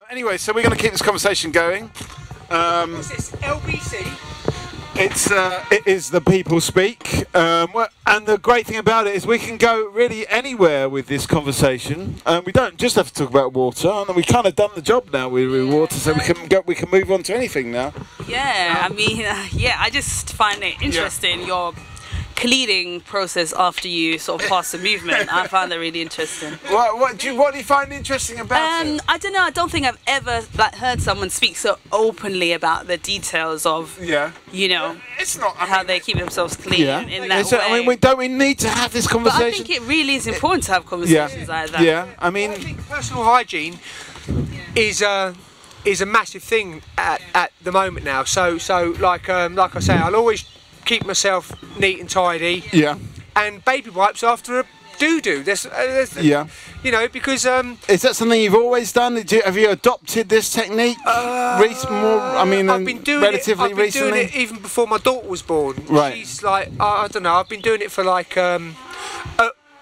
Anyway, so we're going to keep this conversation going. What's this? LBC? It is the people speak, and the great thing about it is we can go really anywhere with this conversation. We don't just have to talk about water, and we've kind of done the job now with water, so we can move on to anything now. Yeah, I mean, yeah, I just find it interesting your cleaning process after you sort of pass the movement. I found that really interesting. What do you find interesting about it? I don't know. I don't think I've ever heard someone speak so openly about the details of you know it's not how they keep themselves clean in that way. I mean, we need to have this conversation. But I think it really is important to have conversations like that. Yeah, I mean, I think personal hygiene is a massive thing at the moment now. So like I say, I'll always keep myself neat and tidy. Yeah. And baby wipes after a doo-doo. Yeah. You know, because is that something you've always done? Have you adopted this technique? I've been doing it even before my daughter was born. Right. She's like, I don't know. I've been doing it for like well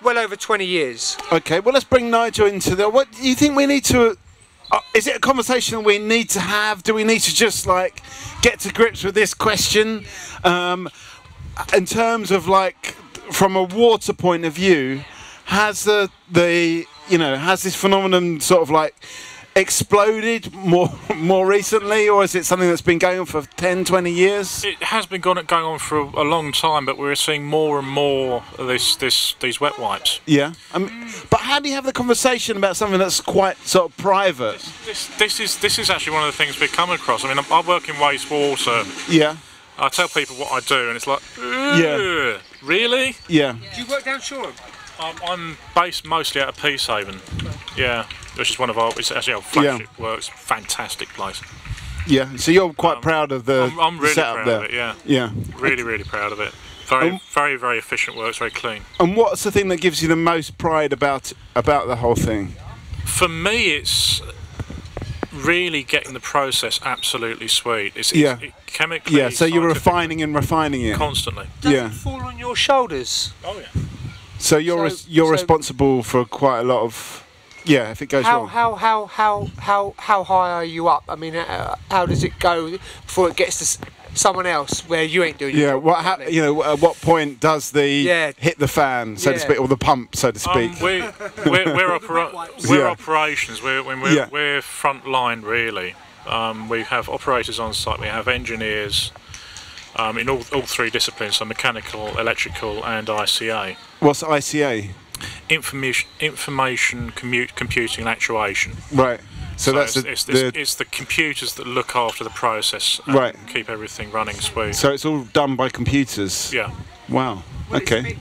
over 20 years. Okay. Well, let's bring Nigel into the. What do you think we need to? Is it a conversation we need to have? Do we need to just like get to grips with this question? In terms of like from a water point of view, has has this phenomenon sort of like exploded more recently, or is it something that's been going on for 10, 20 years? It has been going on for a long time, but we're seeing more and more of these wet wipes. Yeah, but how do you have the conversation about something that's quite sort of private? This is actually one of the things we come across. I mean, I work in wastewater. Yeah. I tell people what I do, and it's like, yeah, really? Yeah. Do you work down Shoreham? I'm based mostly out of Peacehaven. Yeah, which is one of it's actually our flagship works. Fantastic place. Yeah. So you're quite proud of the I'm really setup proud there. of it. Yeah. Yeah. Really proud of it. Very efficient works. Very clean. And what's the thing that gives you the most pride about the whole thing? For me, it's really getting the process absolutely sweet. It's chemically. Yeah, so you're refining and refining it constantly. Does it fall on your shoulders? Oh yeah. So you're responsible for quite a lot of. Yeah, if it goes wrong. How high are you up? I mean, how does it go before it gets to someone else where you ain't doing it? Yeah, at what point does the hit the fan, so to speak, or the pump, so to speak? We're operations. We're front line really. We have operators on site. We have engineers in all three disciplines: so mechanical, electrical, and ICA. What's ICA? Information computing and actuation. Right. So that's it's the computers that look after the process and keep everything running smooth. So it's all done by computers. Yeah. Wow. Well, okay.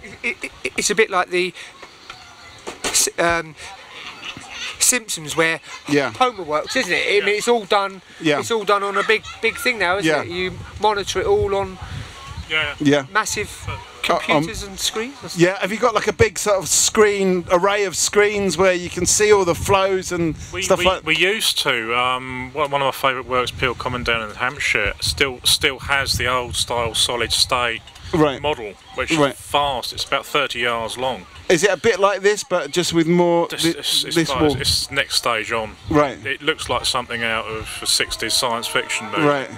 It's a bit like the Simpsons, where Homer works, isn't it? I mean, it's all done. Yeah. It's all done on a big thing now, isn't it? You monitor it all on. Yeah. Massive computers and screens. Yeah. Have you got like a big sort of array of screens where you can see all the flows and stuff like? We used to. One of my favourite works, Peel Common down in Hampshire, still has the old style solid state model, which is fast. It's about 30 yards long. Is it a bit like this, but just with more? It's next stage on. Right. It looks like something out of a 60s science fiction movie. Right.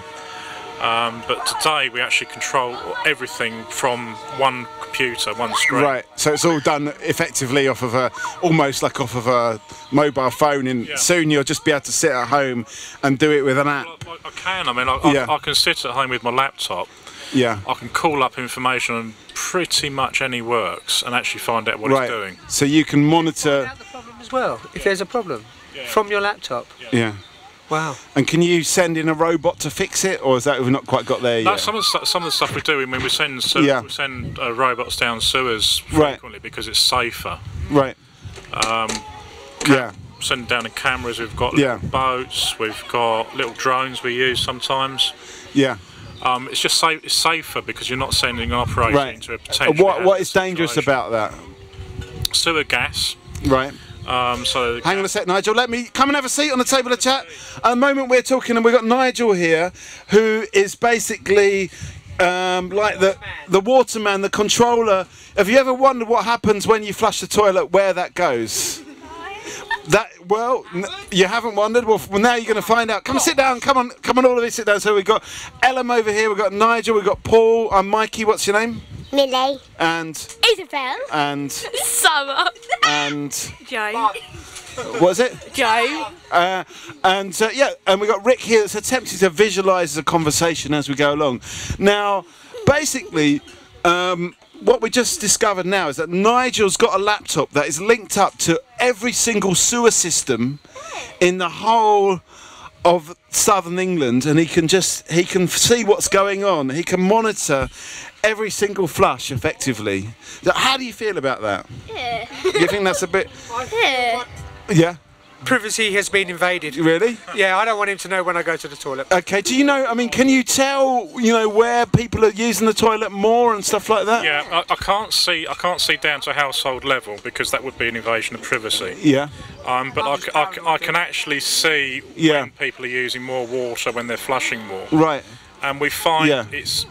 But today we actually control everything from one computer, one screen. Right. So it's all done effectively almost like off of a mobile phone. And soon you'll just be able to sit at home and do it with an app. Well, I can. I mean, I can sit at home with my laptop. Yeah. I can call up information on pretty much any works and actually find out what it's doing. So you can monitor. Find out the problem as well, if there's a problem, from your laptop. Yeah. Wow. And can you send in a robot to fix it, or is that we've not quite got there yet? No, some of the stuff we do. I mean, we send robots down sewers frequently because it's safer. Right. Send down the cameras. We've got little boats. We've got little drones we use sometimes. Yeah. It's just it's safer because you're not sending an operator into a potential. What is dangerous about that? Sewer gas. Right. So hang on a sec, Nigel. Let me come and have a seat on the table of chat. At the moment we're talking, and we've got Nigel here, who is basically like the waterman, the controller. Have you ever wondered what happens when you flush the toilet, where that goes? You haven't wondered. Well, now you're going to find out. Come sit down. Come on, all of you sit down. So we've got Ellen over here. We've got Nigel. We've got Paul. I'm Mikey. What's your name? Millie. And Isabel. and Summer. and Joe. what is it? Joe. And we've got Rick here that's attempting to visualise the conversation as we go along. Now, basically, what we just discovered now is that Nigel's got a laptop that is linked up to every single sewer system in the whole of southern England, and he can see what's going on. He can monitor every single flush effectively. So how do you feel about that? Yeah. You think that's a bit? Yeah. Yeah. Privacy has been invaded. Really? Yeah, I don't want him to know when I go to the toilet. Okay. Do you know? I mean, can you tell? You know where people are using the toilet more and stuff like that? Yeah, I can't see down to household level because that would be an invasion of privacy. Yeah. But I can actually see when people are using more water when they're flushing more. Right. And we find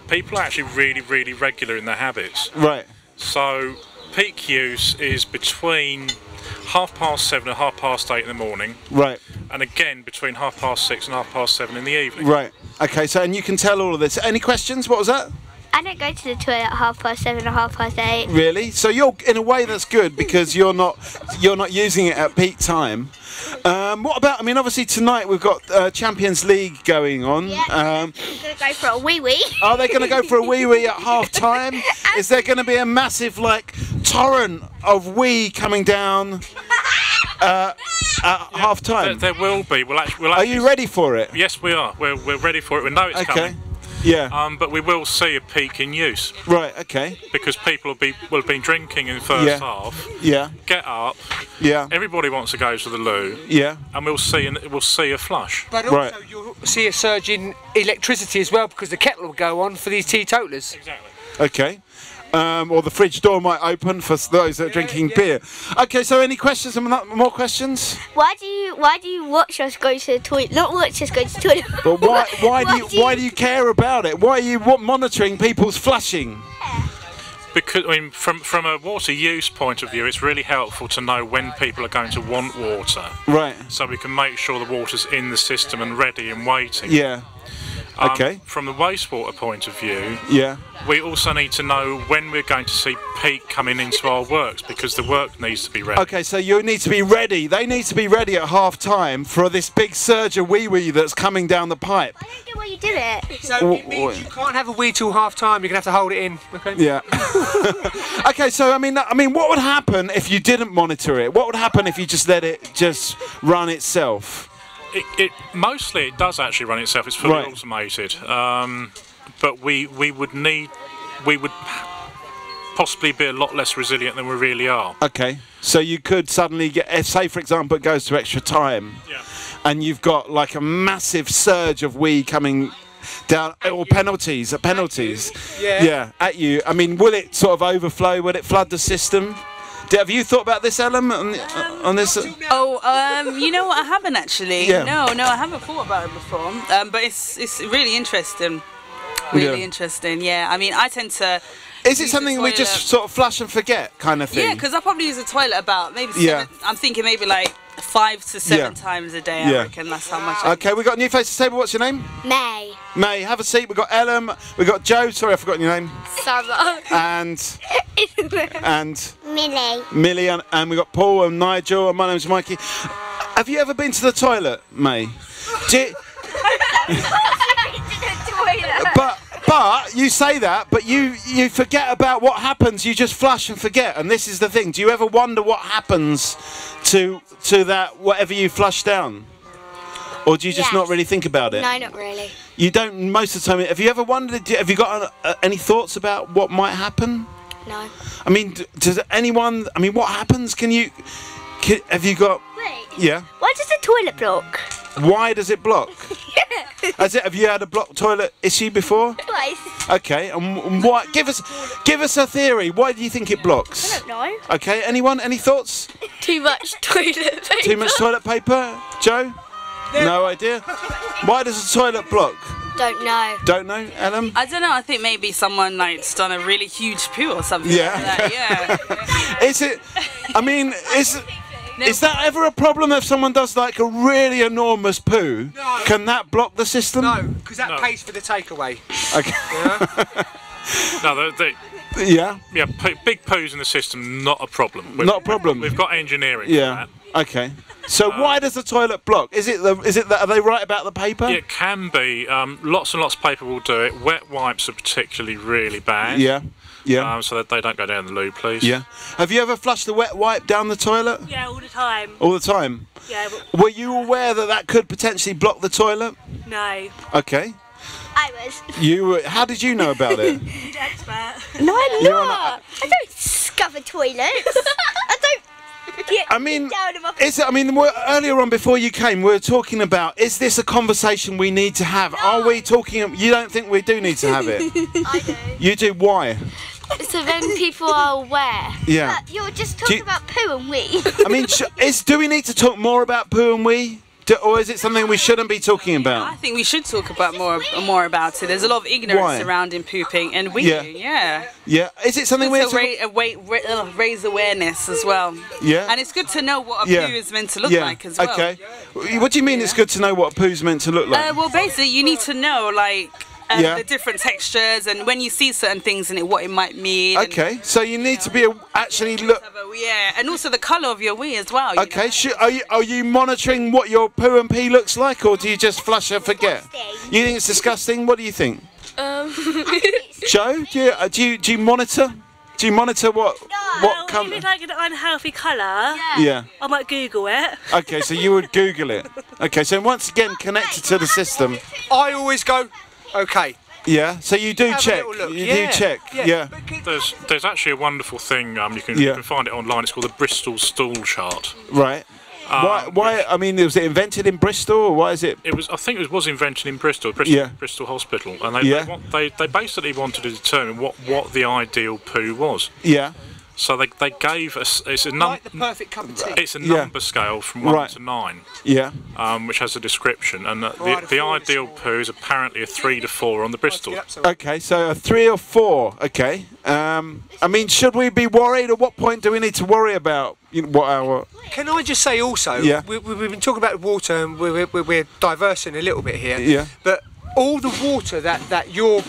people are actually really regular in their habits. Right. So peak use is between 7:30 and 8:30 in the morning. Right. And again between 6:30 and 7:30 in the evening. Right. Okay. So and you can tell all of this. Any questions? What was that? I don't go to the toilet at 7:30 or 8:30. Really? So you're in a way that's good because you're not using it at peak time. What about? I mean, obviously tonight we've got Champions League going on. Yeah, I'm gonna go for a wee wee. Are they going to go for a wee wee at half time? Is there going to be a massive torrent of wee coming down at half time? There will be. We'll actually, are you ready for it? Yes, we are. We're ready for it. We know it's coming. Yeah. But we will see a peak in use. Right. Okay. Because people will have been drinking in the first half. Yeah. Get up. Yeah. Everybody wants to go to the loo. Yeah. And we'll see a flush. But also you'll see a surge in electricity as well because the kettle will go on for these teetotalers. Exactly. Okay. Or the fridge door might open for those that are drinking beer. Okay, so any questions? More questions? Why do you watch us go to the toilet? Not watch us go to the toilet. But why do you care about it? Why are you monitoring people's flushing? Because I mean, from a water use point of view, it's really helpful to know when people are going to want water. Right. So we can make sure the water's in the system and ready and waiting. Yeah. Okay. From the wastewater point of view, we also need to know when we're going to see peak coming into our works because the work needs to be ready. Okay, so you need to be ready. They need to be ready at half time for this big surge of wee that's coming down the pipe. I don't get why you do it. So it means you can't have a wee till half time. You're gonna have to hold it in. Okay. Yeah. Okay, so I mean, what would happen if you didn't monitor it? What would happen if you just let it just run itself? It mostly it does actually run itself. It's fully automated, but we would possibly be a lot less resilient than we really are. Okay, so you could suddenly get, say for example, it goes to extra time, and you've got like a massive surge of wee coming down, or penalties at you. I mean, will it sort of overflow? Will it flood the system? Have you thought about this, Ellen, on this? You know what? I haven't actually. Yeah. No, I haven't thought about it before. But it's really interesting. Really interesting. Yeah. I mean, I tend to. Is it something we just sort of flush and forget kind of thing? Yeah, because I probably use the toilet about maybe 7, I'm thinking maybe like 5 to 7 times a day. I reckon that's how much. Okay, we've got a new face to the table. What's your name? May. May, have a seat. We've got Ellen, we've got Joe. Sorry, I've forgotten your name. Summer. And Millie. Millie, and we've got Paul and Nigel, and my name's Mikey. Have you ever been to the toilet, May? But you say that, but you forget about what happens. You just flush and forget, and this is the thing. Do you ever wonder what happens to that whatever you flush down, or do you just not really think about it? No, not really. You don't most of the time. Have you ever wondered? Have you got any thoughts about what might happen? No. I mean, does anyone? I mean, what happens? Have you got? Wait. Yeah. Why does the toilet block? Why does it block? Have you had a blocked toilet issue before? Twice. Okay, and what? Give us a theory. Why do you think it blocks? I don't know. Okay, anyone? Any thoughts? Too much toilet paper. Too much toilet paper? Joe? No idea. Why does the toilet block? Don't know. Don't know, Ellen? I don't know. I think maybe someone like's done a really huge poo or something. Yeah. Like that. Yeah. Is it? I mean, Is that ever a problem if someone does like a really enormous poo? No. Can that block the system? No, because that pays for the takeaway. Okay. No, Yeah. yeah, big poos in the system, not a problem. Not a problem. We've got engineering Yeah. for that. Okay. So why does the toilet block? Is it that are they right about the paper? It can be. Lots and lots of paper will do it. Wet wipes are particularly really bad. Yeah. Yeah. So that they don't go down the loo, please. Yeah. Have you ever flushed the wet wipe down the toilet? Yeah, all the time. All the time? Yeah, but Were you aware that that could potentially block the toilet? no. I Okay. was. You were, how did you know about it? You're the expert. No, I'm You're not. I don't discover toilets. I don't get I mean, down in my... earlier on before you came, we were talking about, is this a conversation we need to have? Are we talking, you don't think we do need to have it? I do. You do, why? So then people are aware. Yeah. But you're just talking about poo and wee. I mean, do we need to talk more about poo and wee? Or is it something we shouldn't be talking I about? think we should talk about more about it. There's a lot of ignorance Why? surrounding pooping and weeing. Yeah. Yeah. Is it something we It's raise awareness as well. Yeah. And it's good to know what a Yeah. poo is meant to look like as well. Okay. What do you mean it's good to know what a poo's meant to look like? Well, basically, you need to know like Yeah. the different textures and when you see certain things in it, what it might mean. and Okay. So you need to be actually look. Yeah, and also the colour of your wee as well. Okay. Are you monitoring what your poo and pee looks like, or do you just flush and forget? You think it's disgusting? What do you think? Joe, do you monitor? Do you monitor what Well, comes? if it's like an unhealthy colour, Yeah. I might Google it. Okay, so you would Google it. Okay, so once again connected to the system. I always go, okay. Yeah. So you do Have a check. little look. You Yeah, do check. yeah. Yeah. There's actually a wonderful thing you can find it online. It's called the Bristol Stool Chart. Right. Why? I mean, was it invented in Bristol, or why is it? I think it was invented in Bristol Hospital, and they basically wanted to determine what the ideal poo was. Yeah. So they gave us it's a Like the perfect cup of tea. it's a number scale from 1 to 9, Yeah. which has a description, and the ideal poo is apparently a 3 to 4 on the Bristol. Okay, so a 3 or 4. Okay. I mean, should we be worried? At what point do we need to worry about what our? Can I just say also, Yeah. we've been talking about water and we're diversing a little bit here. Yeah. But all the water that you're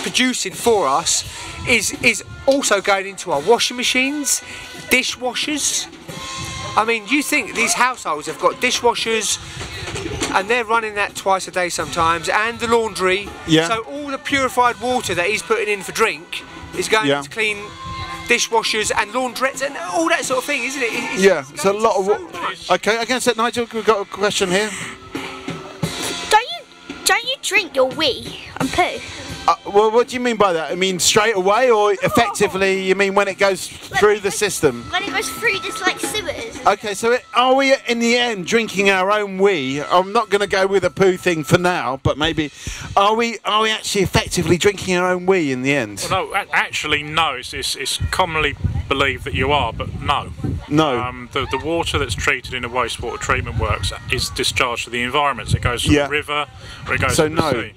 producing for us is also going into our washing machines, dishwashers. I mean, you think these households have got dishwashers and they're running that twice a day sometimes, and the laundry. Yeah. So all the purified water that he's putting in for drink is going to clean dishwashers and laundrettes and all that sort of thing, isn't it? It's a lot of. Okay, I can say, Nigel, we've got a question here. Don't you drink your wee and poo? Well, what do you mean by that? I mean straight away, or effectively you mean when it goes through the system? When it goes through just like sewers. Okay, so are we in the end drinking our own wee? I'm not going to go with a poo thing for now, but maybe are we actually effectively drinking our own wee in the end? Well, no, actually no. It's commonly believed that you are, but no. No. The water that's treated in the wastewater treatment works is discharged to the environment. So it goes to the river or it goes to the sea.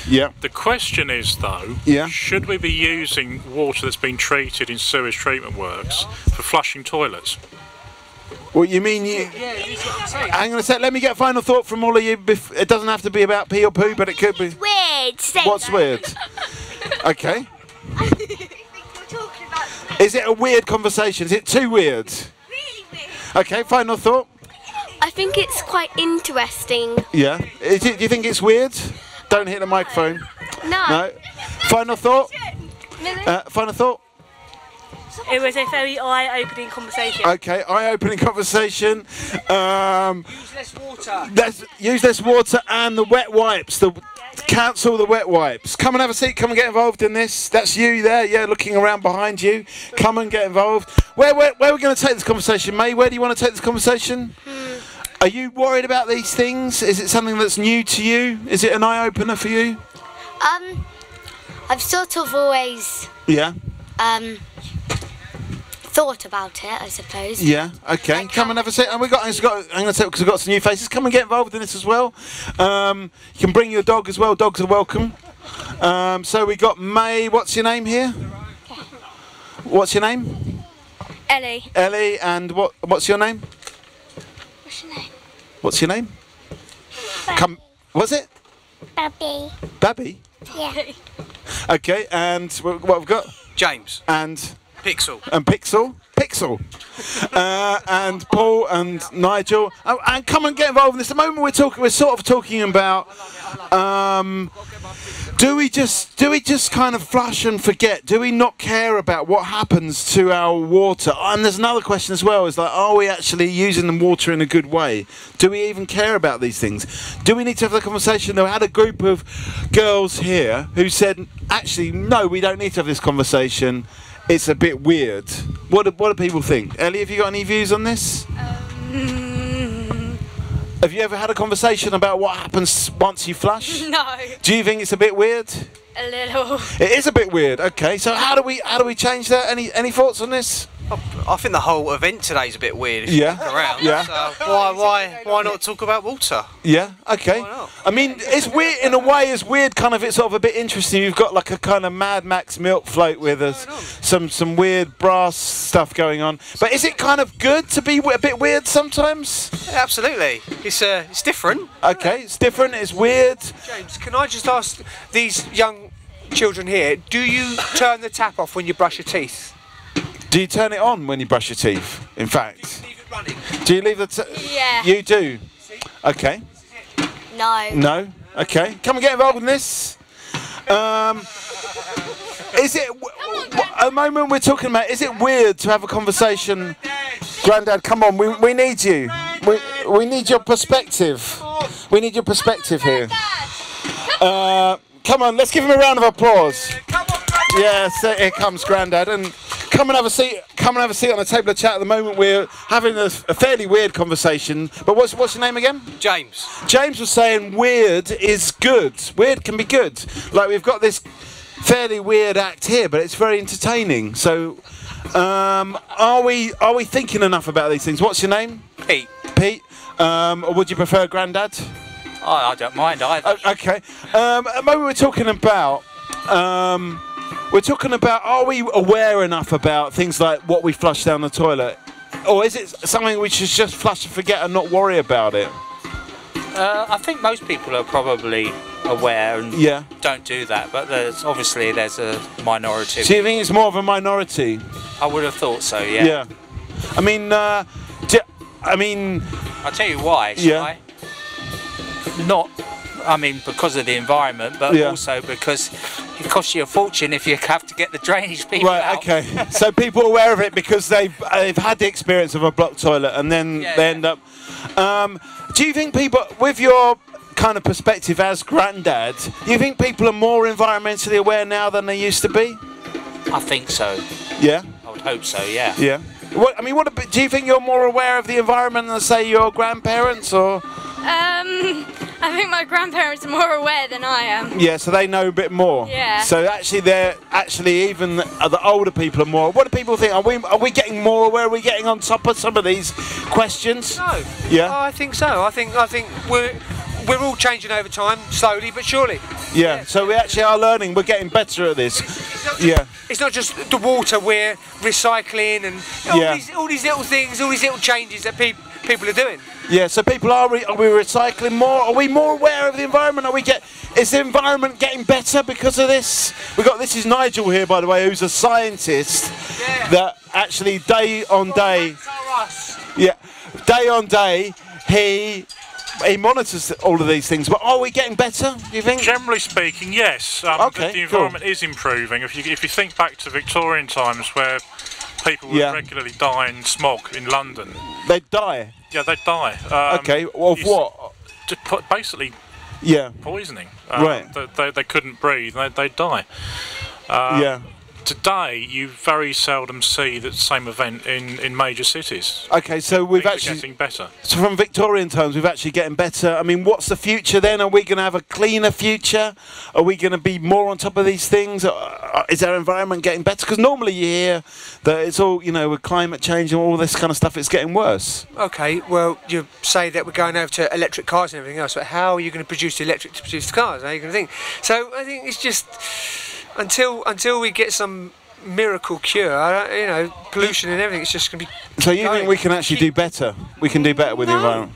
Yeah. The question is, though, should we be using water that's been treated in sewage treatment works for flushing toilets? What you mean? Hang on a sec. Let me get a final thought from all of you. It doesn't have to be about pee or poo, but it could be. Weird. What's weird? Okay. Is it a weird conversation? Is it too weird? Really weird. Okay. Final thought. I think it's quite interesting. Yeah. Do you think it's weird? Don't hit the microphone. No. No. Final thought. Final thought. It was a very eye-opening conversation. Okay, eye-opening conversation. Use less water. Use less water and the wet wipes. Cancel the wet wipes. Come and have a seat. Come and get involved in this. That's you there. Yeah, looking around behind you. Come and get involved. Where are we going to take this conversation, May? Where do you want to take this conversation? Are you worried about these things? Is it something that's new to you? Is it an eye-opener for you? I've sort of always thought about it, I suppose. Yeah. Okay. Come and have a seat. And I'm going to say because we've got some new faces. Come and get involved in this as well. You can bring your dog as well. Dogs are welcome. So we got May. What's your name here? What's your name? Ellie. Ellie. And what's your name? What's your name? What's your name? Come. Was it? Babby. Babby? Yeah. Okay, and what have we got? James. And Pixel. and Pixel. Pixel. And Paul and Nigel. Oh, and come and get involved in this. At the moment we're sort of talking about do we just kind of flush and forget? Do we not care about what happens to our water? And there's another question as well, is like, are we actually using the water in a good way? Do we even care about these things? Do we need to have the conversation? I had a group of girls here who said, actually, no, we don't need to have this conversation. It's a bit weird. What do people think? Ellie, have you got any views on this? Have you ever had a conversation about what happens once you flush? No. Do you think it's a bit weird? A little. It is a bit weird. Okay, so how do we change that? Any thoughts on this? I think the whole event today is a bit weird. If you Yeah. look around. Yeah. So why not talk about water? Yeah. Okay. Why not? I mean, it's weird in a way. It's weird, kind of. It's sort of a bit interesting. You've got like a kind of Mad Max milk float with us, some weird brass stuff going on. But is it kind of good to be a bit weird sometimes? Yeah, absolutely. It's different. Okay, it's different. It's weird. James, can I just ask these young children here, do you turn the tap off when you brush your teeth? Do you turn it on when you brush your teeth? In fact, Leave it running. do you leave Yeah. You do. Okay. No. No. Okay. Come and get involved in this. Is it at the moment we're talking about? Is it weird to have a conversation? Grandad, come on. We need you. We need your perspective. We need your perspective here. Come on. Let's give him a round of applause. Yes, here comes Grandad, and come and have a seat. Come and have a seat on the table of chat. At the moment, we're having a fairly weird conversation. But what's your name again? James. James was saying weird is good. Weird can be good. Like we've got this fairly weird act here, but it's very entertaining. So, are we thinking enough about these things? What's your name? Pete. Pete. Or would you prefer Grandad? I don't mind either. Okay. At the moment, we're talking about. Are we aware enough about things like what we flush down the toilet? Or is it something we should just flush and forget and not worry about it? I think most people are probably aware and don't do that, but there's a minority. Do you think it's more of a minority? I would have thought so, yeah. Yeah. I mean, I'll tell you why, shall I? Because of the environment, but also because it costs you a fortune if you have to get the drainage people out. Right, okay. So people are aware of it because they've had the experience of a blocked toilet and then they end up... do you think people, with your kind of perspective as Grandad, do you think people are more environmentally aware now than they used to be? I think so. Yeah? I would hope so, yeah. Yeah. Do you think you're more aware of the environment than, say, your grandparents, or...? I think my grandparents are more aware than I am. Yeah, so they know a bit more. Yeah. So even the older people are more. What do people think? Are we getting more aware? Are we getting on top of some of these questions? No. Yeah. I think so. I think we're all changing over time, slowly but surely. Yeah. So we actually are learning. We're getting better at this. Yeah. It's not just the water we're recycling and all these little things, all these little changes that people are doing. Yeah, so people are we recycling more? Are we more aware of the environment? Is the environment getting better because of this? This is Nigel here, by the way, who's a scientist that actually day on day he monitors all of these things. But are we getting better, do you think? Generally speaking, yes. The environment is improving. If you think back to Victorian times where people would regularly die in smog in London. They'd die? Yeah, they'd die. Okay, of what? Basically poisoning. Right. They couldn't breathe, they'd die. Today, you very seldom see that same event in major cities. Okay, so we've Things actually are getting better. So from Victorian times, we've actually getting better. I mean, what's the future then? Are we going to have a cleaner future? Are we going to be more on top of these things? Is our environment getting better? Because normally you hear that it's all, with climate change and all this kind of stuff, it's getting worse. Okay, well, you say that we're going over to electric cars and everything else, but how are you going to produce the electric to produce the cars? How are you going to think? So I think it's just until we get some miracle cure. You know, pollution and everything. It's just going to be. So you think we can actually do better? We can do better with the environment.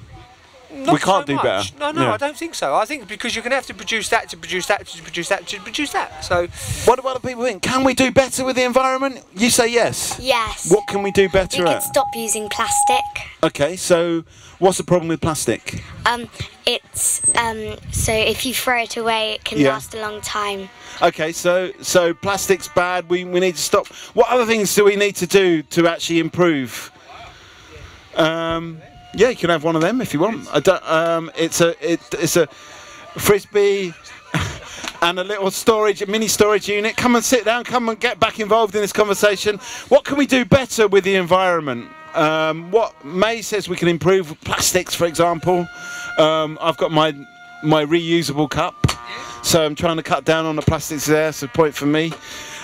We can't do better. No, I don't think so. I think because you're going to have to produce that to produce that to produce that to produce that. So, what do other people think? Can we do better with the environment? You say yes. Yes. What can we do better We at? can stop using plastic. Okay, so what's the problem with plastic? It's so if you throw it away, it can last a long time. Okay, so plastic's bad. We need to stop. What other things do we need to do to actually improve? Yeah, you can have one of them if you want. I don't, it's a frisbee and a little mini storage unit. Come and sit down. Come and get back involved in this conversation. What can we do better with the environment? What May says we can improve plastics, for example. I've got my reusable cup, so I'm trying to cut down on the plastics there. So point for me.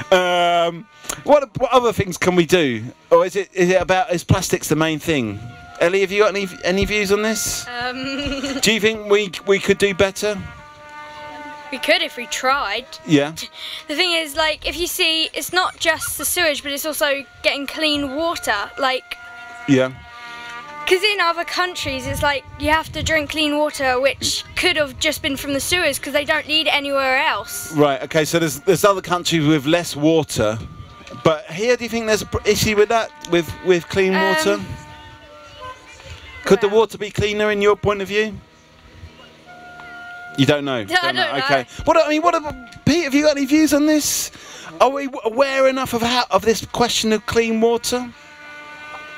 What other things can we do, or is plastics the main thing? Ellie, have you got any views on this? Do you think we could do better? We could if we tried. Yeah. The thing is, like, if you see, it's not just the sewage, but it's also getting clean water. Like. Yeah. Because in other countries, it's like you have to drink clean water, which could have just been from the sewers because they don't need it anywhere else. Right. Okay. So there's other countries with less water, but here, do you think there's an issue with that with clean water? Could the water be cleaner in your point of view? You don't know. I don't know. Okay. What about Pete? Have you got any views on this? Are we aware enough of this question of clean water?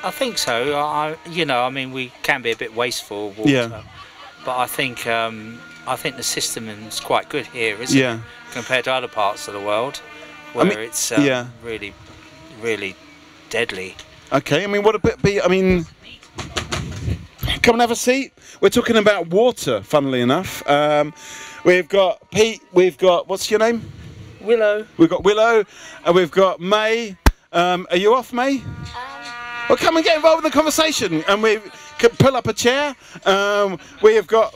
I think so. We can be a bit wasteful of water. Yeah. But I think the system is quite good here, isn't it? Compared to other parts of the world, where it's really, really deadly. Okay. What a bit. Come and have a seat. We're talking about water, funnily enough. We've got Pete, we've got, what's your name? Willow. We've got Willow, and we've got May. Are you off, May? Well, come and get involved in the conversation, and we can pull up a chair. We have got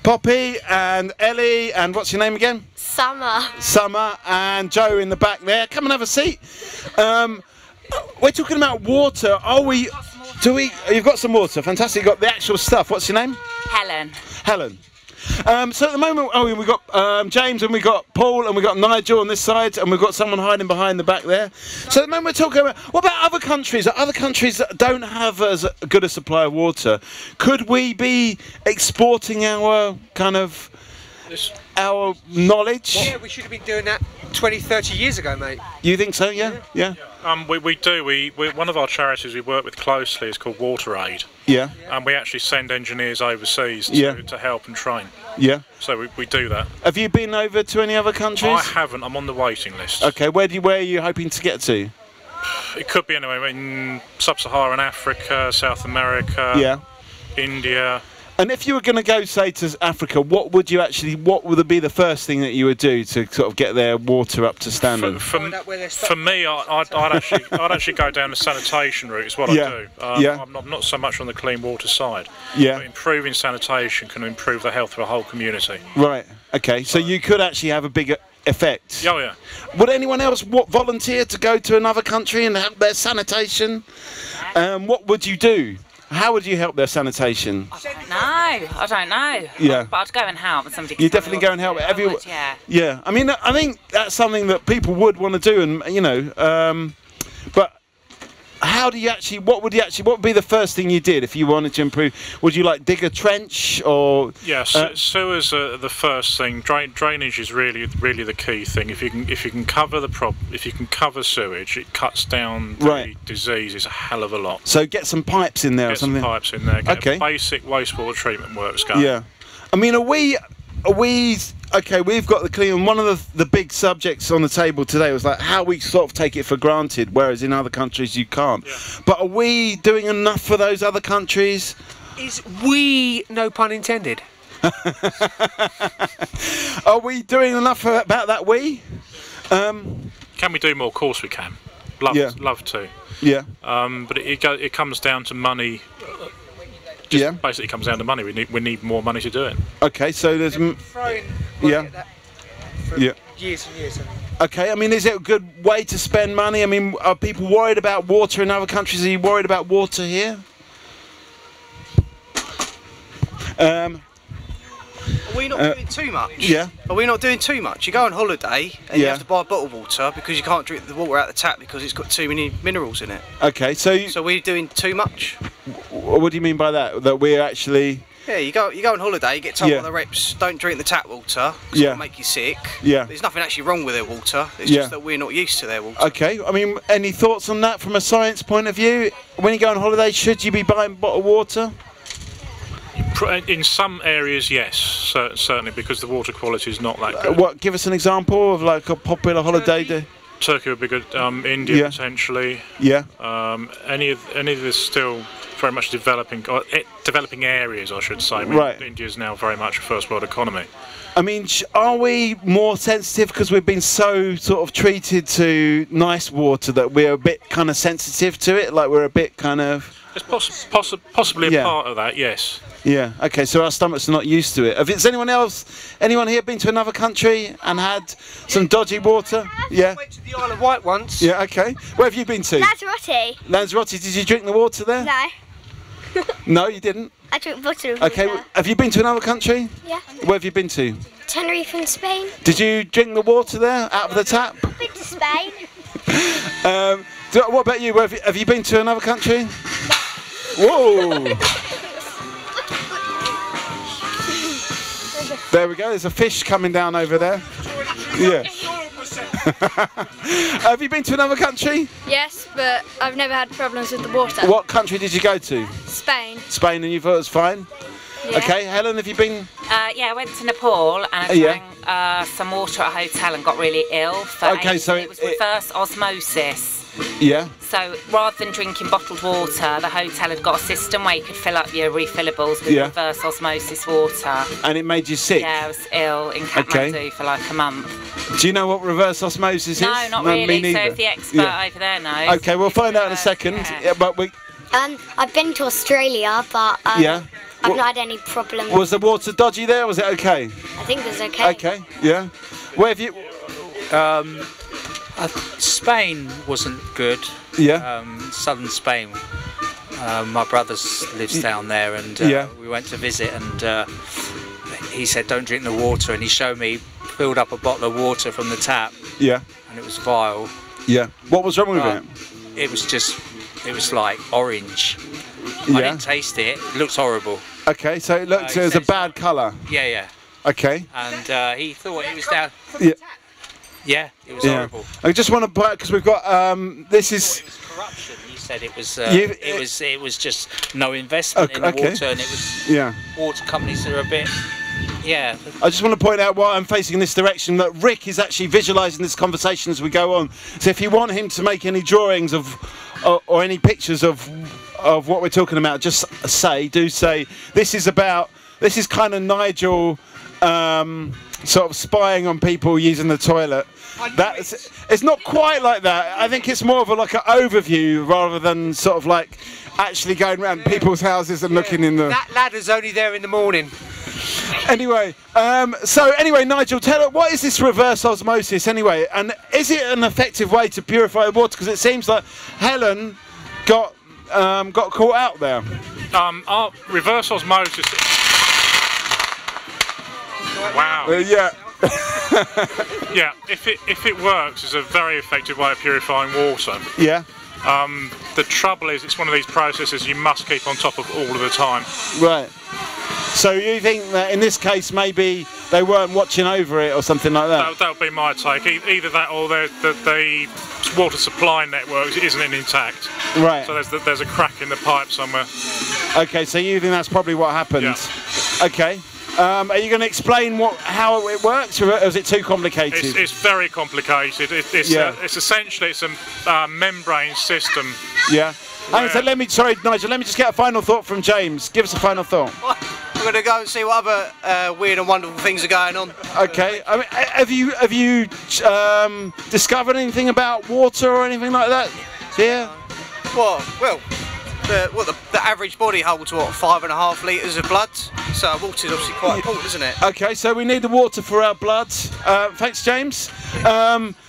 Poppy and Ellie, and what's your name again? Summer, and Joe in the back there. Come and have a seat. We're talking about water. You've got some water, fantastic. You've got the actual stuff. What's your name? Helen. So at the moment, we've got James, and we've got Paul, and we've got Nigel on this side, and we've got someone hiding behind the back there. So at the moment we're talking about, what about other countries? Other countries that don't have as good a supply of water. Could we be exporting our our knowledge? Yeah, we should have been doing that 20, 30 years ago, mate. You think so? Yeah. We do. One of our charities we work with closely is called Water Aid. Yeah. And we actually send engineers overseas to help and train. Yeah. So we do that. Have you been over to any other countries? I haven't. I'm on the waiting list. Okay. Where are you hoping to get to? It could be anywhere in sub-Saharan Africa, South America, India. And if you were going to go, say, to Africa, what would be the first thing that you would do to sort of get their water up to standard? For me, I'd actually go down the sanitation route. Is what I do. I'm not so much on the clean water side. But improving sanitation can improve the health of a whole community. Right. Okay. So you could actually have a bigger effect. Oh yeah. Would anyone else volunteer to go to another country and help their sanitation? What would you do? How would you help their sanitation? I don't know. Yeah. But I'd go and help. Somebody. You definitely go and help. Yeah. I think that's something that people would want to do, and but how do you actually? What would be the first thing you did if you wanted to improve? Would you dig a trench or? Yes, sewers are the first thing. Drainage is really the key thing. If you can cover the problem, if you can cover sewage, it cuts down the disease is a hell of a lot. So get some pipes in there or something. Get some pipes in there. Get basic wastewater treatment works going. Yeah, are we? Okay, we've got the clean. One of the big subjects on the table today was how we sort of take it for granted, whereas in other countries you can't. Yeah. But are we doing enough for those other countries? Is we, no pun intended. Are we doing enough about that we? Can we do more? Of course we can. Love to. Yeah. But it comes down to money. Basically comes down to money. We need more money to do it. Okay, so there's throwing money at that for years and years. Okay, I mean, is it a good way to spend money? I mean, are people worried about water in other countries? Are you worried about water here? Are we not doing too much? Yeah. Are we not doing too much? You go on holiday and you have to buy bottled water because you can't drink the water out the tap because it's got too many minerals in it. Okay, so we're doing too much? What do you mean by that? That we're actually... Yeah, you go on holiday, you get told by the reps, don't drink the tap water because it'll make you sick. Yeah. There's nothing actually wrong with their water, it's just that we're not used to their water. Okay, I mean, any thoughts on that from a science point of view? When you go on holiday, should you be buying bottled water? In some areas, yes, certainly, because the water quality is not that good. What? Give us an example of like a popular holiday day. Turkey would be good. India potentially. Yeah. Any of this still very much developing areas, I should say. I mean, right. India is now very much a first world economy. I mean, are we more sensitive because we've been so sort of treated to nice water that we're a bit kind of sensitive to it? Like we're a bit kind of... It's possibly a part of that, yes. Yeah, okay, so our stomachs are not used to it. Has anyone here been to another country and had some dodgy water? Yeah. I went to the Isle of Wight once. Yeah, okay. Where have you been to? Lanzarote. Lanzarote, did you drink the water there? No. No, you didn't? I drink bottled water. Okay, have you been to another country? Yeah. Where have you been to? Tenerife in Spain. Did you drink the water there, out of the tap? I've been to Spain. What about you? Have you been to another country? Whoa! There we go, there's a fish coming down over there. Yeah. Have you been to another country? Yes, but I've never had problems with the water. What country did you go to? Spain. Spain, and you thought it was fine? Yeah. Okay, Helen, have you been? Yeah, I went to Nepal and I drank some water at a hotel and got really ill. So it was reverse osmosis. Yeah. So rather than drinking bottled water, the hotel had got a system where you could fill up your refillables with reverse osmosis water. And it made you sick? Yeah, I was ill in Kathmandu for like a month. Do you know what reverse osmosis is? No, not really. Me neither. So if the expert over there knows. Okay, we'll find out in a second. Yeah, but I've been to Australia, but I've not had any problems. Was the water dodgy there? Or was it okay? I think it was okay. Okay, yeah. Where have you? Spain wasn't good. Yeah. Southern Spain. My brother lives down there, and we went to visit, and he said, "Don't drink the water," and he showed me, filled up a bottle of water from the tap. Yeah. And it was vile. Yeah. What was wrong with it? It was like orange. I didn't taste it. It looks horrible. Okay, so it looked it was a bad colour. Yeah, yeah. Okay. And he thought it was down. Yeah. Yeah, it was horrible. I just want to because we've got this is. It was corruption. He said it was just no investment in the water, and it was water companies that are a bit. Yeah. I just want to point out while I'm facing this direction that Rick is actually visualising this conversation as we go on. So if you want him to make any drawings of or any pictures of what we're talking about, just do say this is kind of Nigel sort of spying on people using the toilet. It's not quite like that. I think it's more of like an overview rather than sort of like actually going around people's houses and looking in the... That ladder's only there in the morning. Anyway, Nigel, tell us, what is this reverse osmosis anyway? And is it an effective way to purify the water? Because it seems like Helen got caught out there. Our reverse osmosis... Wow. Yeah. Yeah, if it works, it's a very effective way of purifying water. Yeah. The trouble is, it's one of these processes you must keep on top of all of the time. Right. So you think that in this case maybe they weren't watching over it or something like that? That would be my take. Either that or the water supply network isn't intact. Right. So there's a crack in the pipe somewhere. Okay, so you think that's probably what happened? Yeah. Okay. Are you going to explain how it works, or is it too complicated? It's very complicated. It's essentially a membrane system. Yeah. And so Nigel, let me just get a final thought from James. Give us a final thought. I'm going to go and see what other weird and wonderful things are going on. Okay. I mean, have you discovered anything about water or anything like that? Yeah. Well, the average body holds what, 5.5 litres of blood. So water's obviously quite important, isn't it? Okay, so we need the water for our blood. Thanks, James.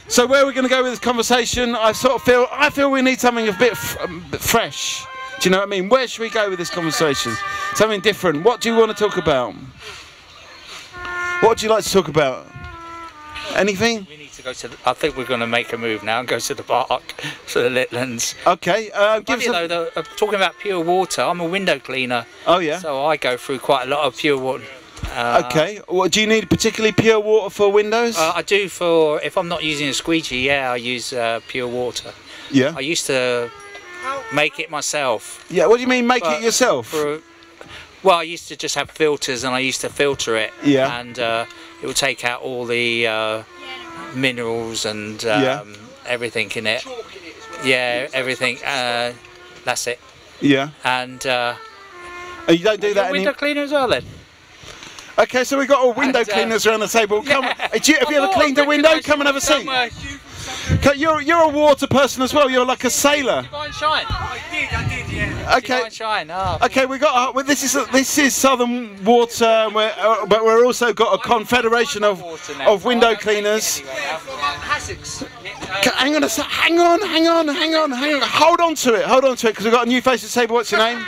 So where are we going to go with this conversation? I feel we need something a bit fresh. Do you know what I mean? Where should we go with this conversation? Something different. What do you want to talk about? What would you like to talk about? Anything? We need to go to. I think we're going to make a move now and go to the park, to the Litlands. Okay. Talking about pure water, I'm a window cleaner. Oh yeah. So I go through quite a lot of pure water. Okay. Well, do you need particularly pure water for windows? I do for if I'm not using a squeegee. Yeah, I use pure water. Yeah. I used to make it myself. Yeah. What do you mean make it yourself? Well, I used to just have filters and I used to filter it. Yeah. And it would take out all the minerals and everything in it. Yeah, everything. That's it. Yeah. And you don't do that window cleaner as well then? Okay, so we've got all window cleaners around the table. Come, have you ever cleaned a window? Come and have a seat. You're a water person as well. You're like a sailor. Divine Shine. I did, yeah. Okay. Divine Shine. Oh. Okay, we got. This is Southern Water, but we're also got a confederation of window cleaners. Hang on a sec. Hang on. Hold on to it, because we've got a new face at the table. What's your name?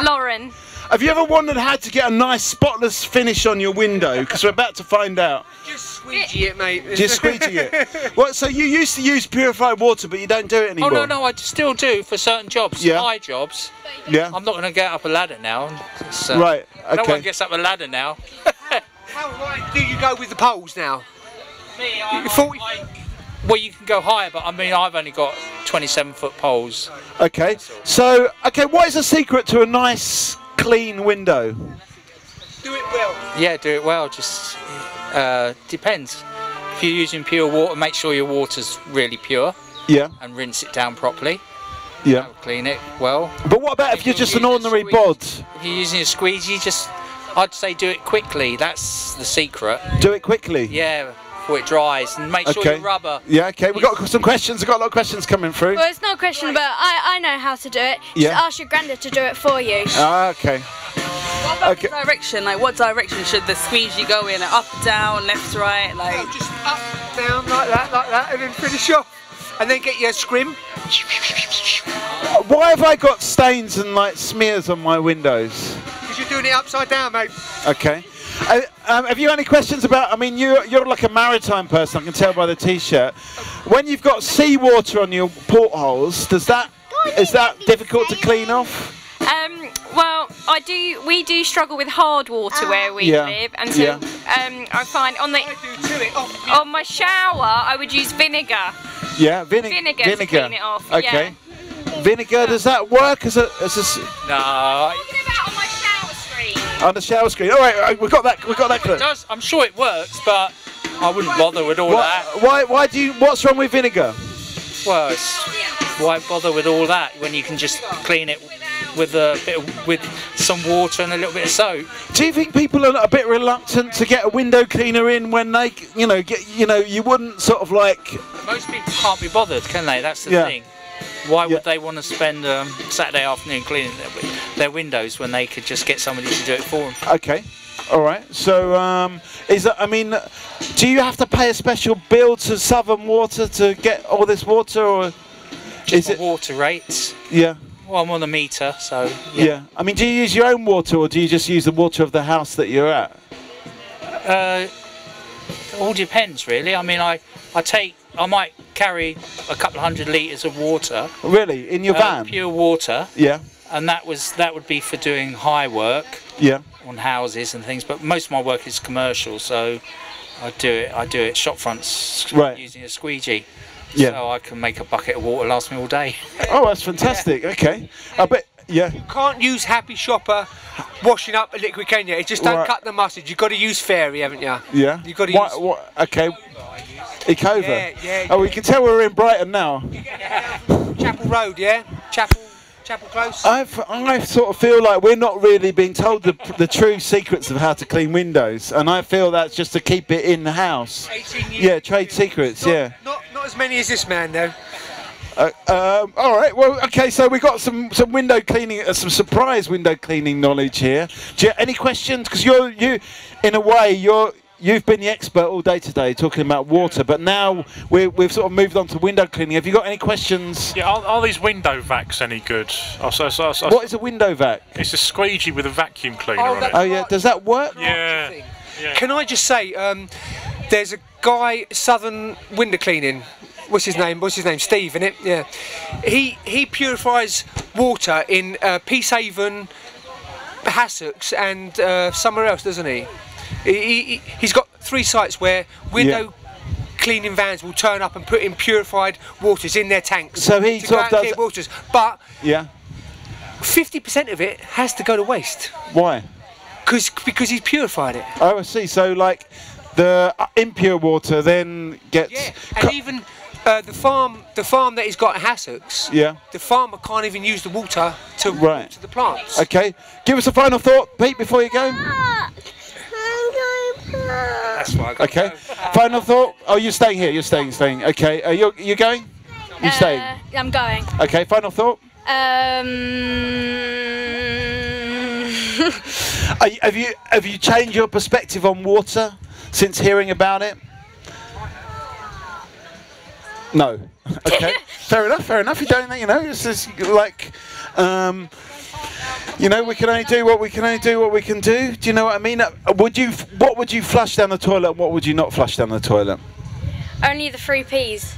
Lauren. Have you ever wondered how to get a nice spotless finish on your window? Because we're about to find out. Just squeegee it, mate. Just squeegee it. Well, so you used to use purified water, but you don't do it anymore? Oh no, I still do for certain jobs, high jobs. Yeah. I'm not going to get up a ladder now. Right. Okay. No one gets up a ladder now. How high do you go with the poles now? Me, 40. Well, you can go higher, but I mean, I've only got 27-foot poles. Okay. So, what is the secret to a nice, clean window? Do it well. Yeah, do it well. Just depends. If you're using pure water, make sure your water's really pure. Yeah. And rinse it down properly. Yeah. That'll clean it well. But what about if you're just an ordinary bod? If you're using a squeegee, I'd say do it quickly. That's the secret. Do it quickly? Yeah, before it dries, and make sure your rubber. Yeah, okay. We've got some questions. We've got a lot of questions coming through. Well, it's not a question about I know how to do it. Just ask your granddad to do it for you. Ah, okay. What about the direction? Like, what direction should the squeegee go in? Up, down, left, right? Like, no, just up, down, like that, and then finish off. And then get your scrim. Why have I got stains and like smears on my windows? Because you're doing it upside down, mate. Okay. Have you any questions about? I mean, you're like a maritime person. I can tell by the T-shirt. When you've got seawater on your portholes, is that difficult to clean off? Well, we do struggle with hard water where we live, and so I find on my shower I would use vinegar. Yeah, vinegar to clean it off. Okay. Yeah. Vinegar, does that work as a? No. Talking about on my shower screen. On the shower screen. All right, we got that. We got that. It does. I'm sure it works, but I wouldn't bother with all that. Why do you? What's wrong with vinegar? Well, why bother with all that when you can just clean it with with some water and a little bit of soap? Do you think people are a bit reluctant to get a window cleaner in when they, you wouldn't sort of like? Most people can't be bothered, can they? That's the thing. Why would they want to spend Saturday afternoon cleaning their windows when they could just get somebody to do it for them? Okay. All right. So, do you have to pay a special bill to Southern Water to get all this water, or is it water rates? Yeah. Well, I'm on a meter, so yeah. I mean, do you use your own water, or do you just use the water of the house that you're at? It all depends, really. I mean, I might carry a couple of 100 litres of water. Really, in your van? Pure water. Yeah. And that would be for doing high work. Yeah. On houses and things, but most of my work is commercial, so I do it shop fronts using a squeegee. Yeah. So I can make a bucket of water last me all day. Oh, that's fantastic. Okay. I bet. Yeah. You can't use Happy Shopper washing up a liquid, can you? It just don't cut the mustard. You've got to use Fairy, haven't you? Yeah. You've got to use. Okay. Ecova. Yeah. Oh, we can tell we're in Brighton now. Chapel Road, yeah. Chapel Close. I sort of feel like we're not really being told the true secrets of how to clean windows, and I feel that's just to keep it in the house. 18 years. Yeah, trade secrets. Not as many as this man though. All right. Well, okay. So we got some window cleaning, some surprise window cleaning knowledge here. Any questions? Because you, in a way, you've been the expert all day today talking about water, but now we've sort of moved on to window cleaning. Have you got any questions? Yeah. Are these window vacs any good? What is a window vac? It's a squeegee with a vacuum cleaner on it. Oh yeah. Does that work? Yeah. Can I just say, there's a guy, Southern Window Cleaning. What's his name? Steve, innit? Yeah. He purifies water in Peacehaven, Hassocks, and somewhere else, doesn't he? He's got 3 sites where window cleaning vans will turn up and put in purified waters in their tanks. So he sort of does waters, but 50% of it has to go to waste. Why? Because he's purified it. Oh, I see. So like the impure water then gets. And even the farm that he's got at Hassocks. The farmer can't even use the water to water the plants. Okay. Give us a final thought, Pete, before you go. That's why I got Okay. Final thought. Oh, you're staying here. You're staying. Okay. You going? You staying? I'm going. Okay. Final thought. Have you changed your perspective on water since hearing about it? No. Okay. Fair enough. You don't. It's just like. We can only do what we can do. Do you know what I mean? What would you flush down the toilet? And what would you not flush down the toilet? Only the 3 Ps.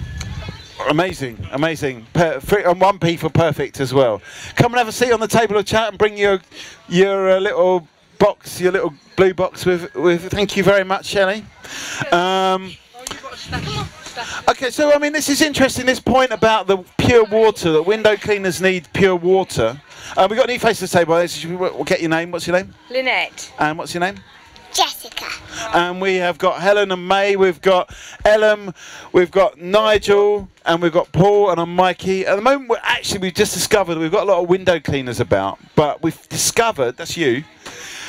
Amazing. And 1p for perfect as well. Come and have a seat on the table of chat and bring your little box, your little blue box with. Thank you very much, Shelley. Okay, so I mean, this is interesting. This point about the pure water, that window cleaners need pure water. We've got a new face to the table. We'll get your name. What's your name? Lynette. And what's your name? Jessica. And we have got Helen and May. We've got Ellen. We've got Nigel. And we've got Paul and Mikey. At the moment, we've just discovered we've got a lot of window cleaners about. But we've discovered, that's you.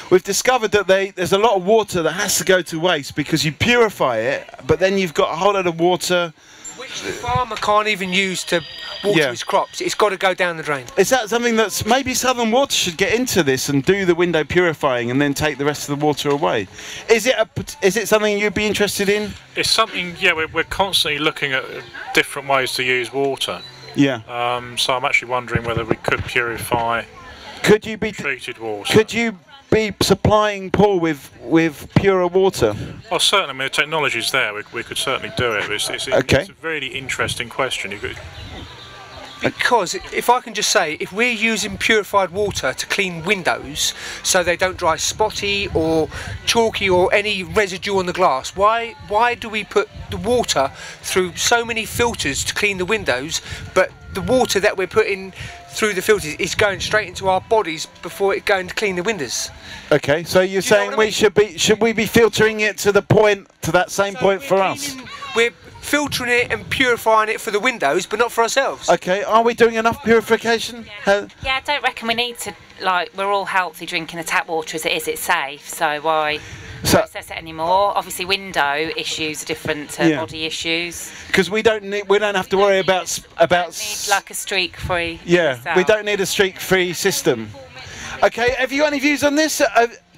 We've discovered that there's a lot of water that has to go to waste because you purify it, but then you've got a whole lot of water which the farmer can't even use to water his crops. It's got to go down the drain. Is that something that's maybe Southern Water should get into this and do the window purifying and then take the rest of the water away? Is it something you'd be interested in? It's something. Yeah, we're constantly looking at different ways to use water. Yeah. So I'm actually wondering whether we could purify. Could you be treated water? Could you be supplying Paul with purer water? Well, certainly. I mean, the technology's there. We could certainly do it. It's a really interesting question. Because if I can just say, if we're using purified water to clean windows so they don't dry spotty or chalky or any residue on the glass, why do we put the water through so many filters to clean the windows, but the water that we're putting through the filters is going straight into our bodies before it going to clean the windows? Okay, so you're saying should we be filtering it to that same point for us? We're filtering it and purifying it for the windows, but not for ourselves. Okay, are we doing enough purification? Yeah, I don't reckon we need to, we're all healthy drinking the tap water as it is, it's safe, so why process it anymore? Obviously window issues are different to body issues. Because we don't have to worry about need like a streak-free. Yeah, we don't need a streak-free system. Okay, have you got any views on this?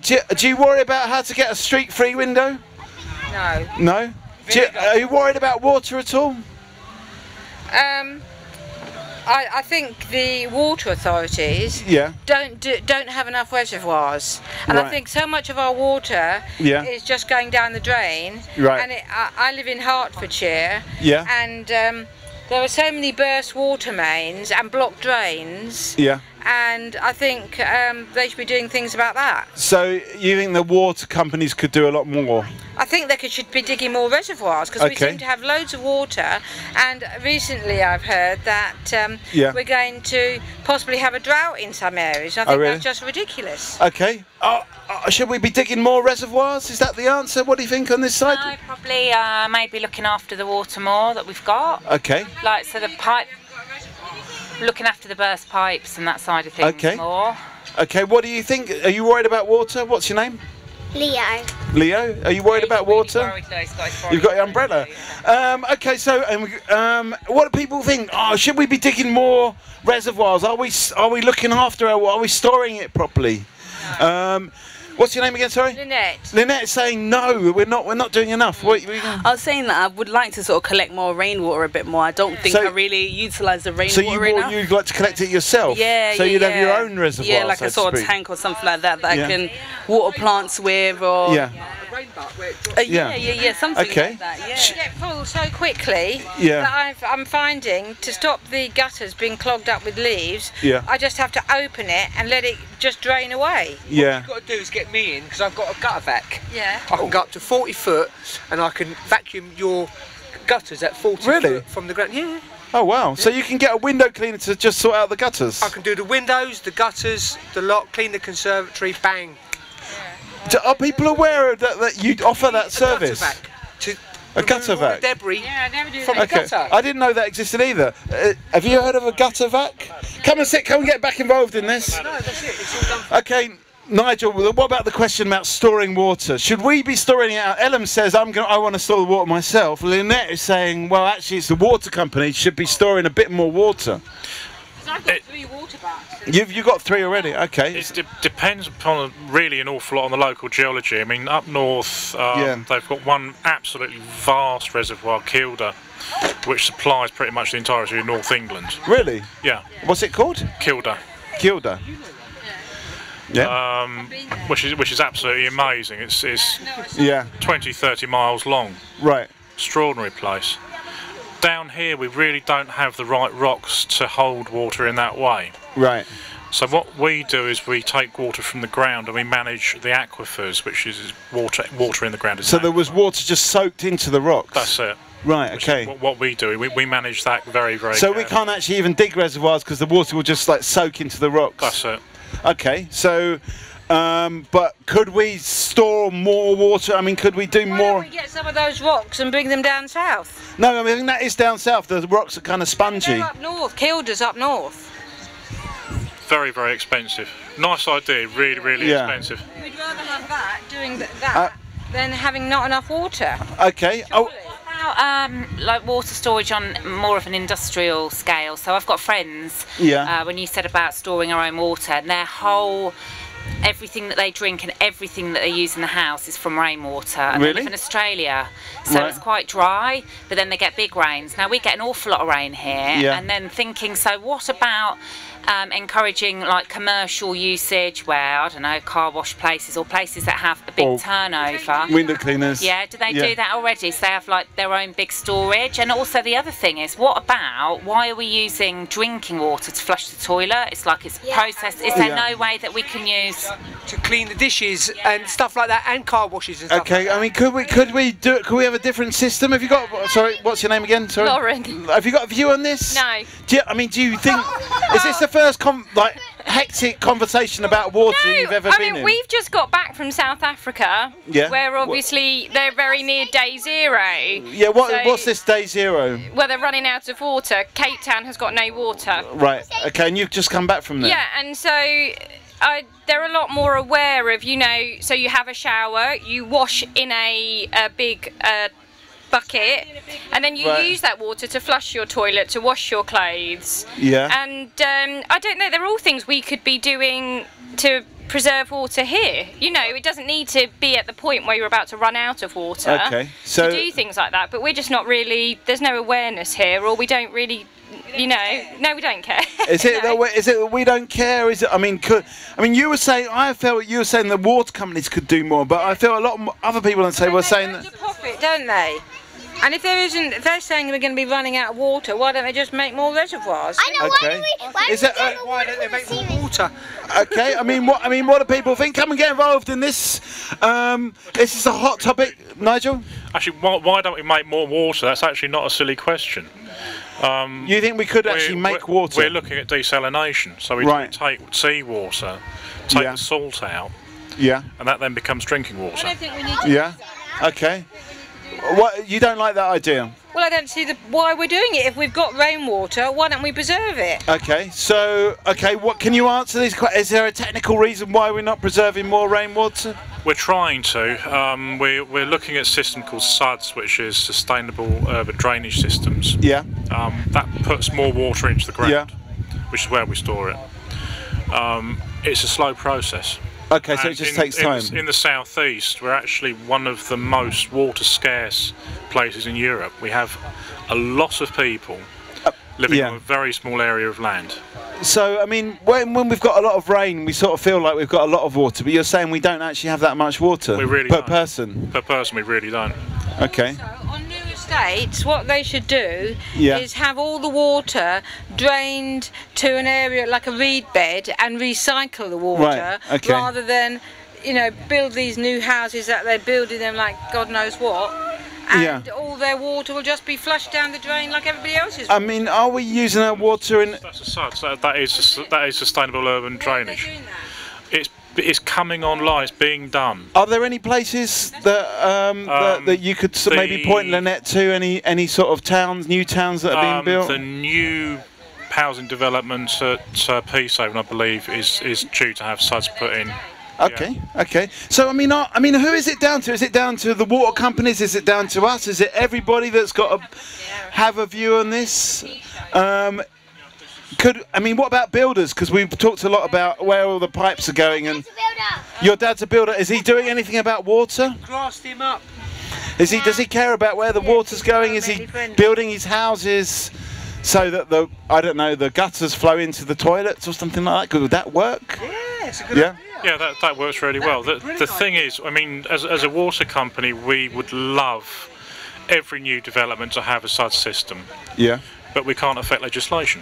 Do you worry about how to get a streak-free window? No. No? Are you worried about water at all? I think the water authorities don't have enough reservoirs, and I think so much of our water is just going down the drain. Right. And I live in Hertfordshire. Yeah. And there are so many burst water mains and blocked drains. Yeah. And I think they should be doing things about that. So you think the water companies could do a lot more? I think they should be digging more reservoirs, because we seem to have loads of water, and recently I've heard that we're going to possibly have a drought in some areas. I think that's just ridiculous. Okay. Should we be digging more reservoirs? Is that the answer? What do you think on this side? No, probably maybe looking after the water more that we've got. Okay. So the pipe, looking after the burst pipes and that side of things more. Okay, what do you think? Are you worried about water? What's your name? Leo. Leo, are you worried about water? You've got your umbrella. Okay, so what do people think? Oh, should we be digging more reservoirs? Are we looking after it? Are we storing it properly? What's your name again? Sorry. Lynette. Lynette is saying no. We're not doing enough. I was saying that I would like to sort of collect more rainwater a bit more. I don't think I really utilise the rainwater enough. So you'd like to collect it yourself? Yeah. So you'd have your own reservoir. Yeah, like a sort of tank or something like that I can water plants with, or something like that. Yeah. It get full so quickly that I'm finding to stop the gutters being clogged up with leaves. I just have to open it and let it just drain away. What you've got to do is get me in, because I've got a gutter vac. Yeah. I can go up to 40 foot and I can vacuum your gutters at 40 foot from the ground. Yeah. Oh wow! Yeah. So you can get a window cleaner to just sort out the gutters. I can do the windows, the gutters, the lot, clean the conservatory, bang. Are people aware that you offer that service? A gutter vac. Debris. Yeah, I never do from that. the gutter. I didn't know that existed either. Have you heard of a gutter vac? Come and get back involved in this. No, that's it. It's all done. Okay, Nigel. What about the question about storing water? Should we be storing it out? Ellen says I want to store the water myself. Lynette is saying, well, actually, it's the water company should be storing a bit more water. I've got 3 water baths. You've got 3 already. Okay. It depends upon really an awful lot on the local geology. I mean, up north, they've got one absolutely vast reservoir, Kilda, which supplies pretty much the entirety of North England. Really? Yeah. What's it called? Kilda. Kilda. Yeah. Which is absolutely amazing. It's 20-30 miles long. Right. Extraordinary place. Down here we really don't have the right rocks to hold water in that way. Right. So what we do is we take water from the ground and we manage the aquifers, which is water in the ground. So there was water just soaked into the rocks? That's it. Right, okay. What we do, we manage that very, very So we can't actually even dig reservoirs because the water will just like soak into the rocks? That's it. Okay, so but could we store more water? I mean, could we do more? Why don't we get some of those rocks and bring them down south? No, I mean that is down south. The rocks are kind of spongy. They're up north. Kilda's up north. Very, very expensive. Nice idea. Really, really expensive. We'd rather have that doing that than having not enough water. Okay. Surely. Like water storage on more of an industrial scale. So I've got friends. When you said about storing our own water, and their whole everything that they drink and everything that they use in the house is from rainwater. And they live in Australia, so it's quite dry, but then they get big rains. Now we get an awful lot of rain here, and then thinking, so what about encouraging like commercial usage where, I don't know, car wash places or places that have a big turnover. Window cleaners. Yeah, do they do that already? So they have like their own big storage? And also the other thing is, what about, why are we using drinking water to flush the toilet? It's like it's processed. Is there no way that we can use to clean the dishes and stuff like that, and car washes and stuff like that? I mean, could we have a different system? Have you got, sorry, what's your name again? Sorry. Lauren. Have you got a view on this? No. Do you think, is this the first hectic conversation about water you've ever been in? We've just got back from South Africa, where obviously they're very near day zero. Yeah, what's this day zero? Well, they're running out of water. Cape Town has got no water. Right, okay, and you've just come back from there? Yeah, and so they're a lot more aware of, so you have a shower, you wash in a big bucket, and then you use that water to flush your toilet, to wash your clothes. Yeah. And I don't know, they're all things we could be doing to preserve water here. It doesn't need to be at the point where you're about to run out of water to do things like that, but we're just not really, there's no awareness here, or we don't really, no, we don't care. Is it that we don't care? Is it? I mean, you were saying, I felt you were saying the water companies could do more, but I feel a lot of other people were saying that. Profit, don't they? And if they're saying we're going to be running out of water, why don't they just make more reservoirs? I know. Why don't they make more water? Okay. I mean, what do people think? Come and get involved in this. This is a hot topic, Nigel. Actually, why don't we make more water? That's actually not a silly question. You think we could actually make water? We're looking at desalination, so we take seawater, take the salt out, and that then becomes drinking water. I don't think we need to okay. What, you don't like that idea? Well, I don't see why we're doing it. If we've got rainwater, why don't we preserve it? Okay, so, what can you answer these questions? Is there a technical reason why we're not preserving more rainwater? We're trying to. We're looking at a system called SUDS, which is Sustainable Urban Drainage Systems. Yeah. That puts more water into the ground, which is where we store it. It's a slow process. Okay, so it just takes time. In the southeast, we're actually one of the most water scarce places in Europe. We have a lot of people living on a very small area of land. So, I mean, when we've got a lot of rain, we sort of feel like we've got a lot of water, but you're saying we don't actually have that much water per person? Per person, we really don't. Okay. So on new estates, what they should do is have all the water drained to an area like a reed bed and recycle the water, rather than, you know, build these new houses that they're building them like God knows what. And all their water will just be flushed down the drain like everybody else's. I mean, are we using our water in? That's a SUDS. That is sustainable urban drainage. It's coming online. It's being done. Are there any places that that you could maybe point Lynette to? Any sort of towns, new towns that are being built? The new housing development at Peacehaven, I believe, is due to have SUDS put in. Okay, okay. So I mean, who is it down to? Is it down to the water companies? Is it down to us? Is it everybody that's got to have a view on this? What about builders? Because we've talked a lot about where all the pipes are going. And your dad's a builder. Is he doing anything about water? Grassed him up. Does he care about where the water's going? Is he building his houses so that the gutters flow into the toilets or something like that? Would that work? Yeah, it's a good idea. Yeah, that works really well. The thing is, I mean, as a water company, we would love every new development to have a SUDS system. Yeah. But we can't affect legislation.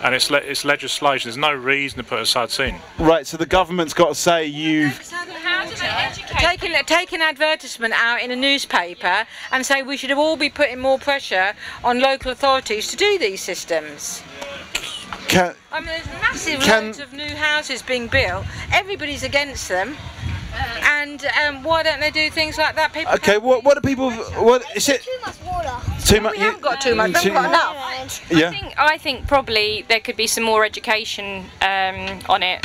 And it's legislation. There's no reason to put a SUDS in. Right, so the government's got to say How do they educate? Take an advertisement out in a newspaper and say we should all be putting more pressure on local authorities to do these systems. I mean, there's massive loads of new houses being built. Everybody's against them. And why don't they do things like that? People what do people? What is it? Too much water. Too much. We haven't got too much. We haven't got enough. Yeah. I think probably there could be some more education on it.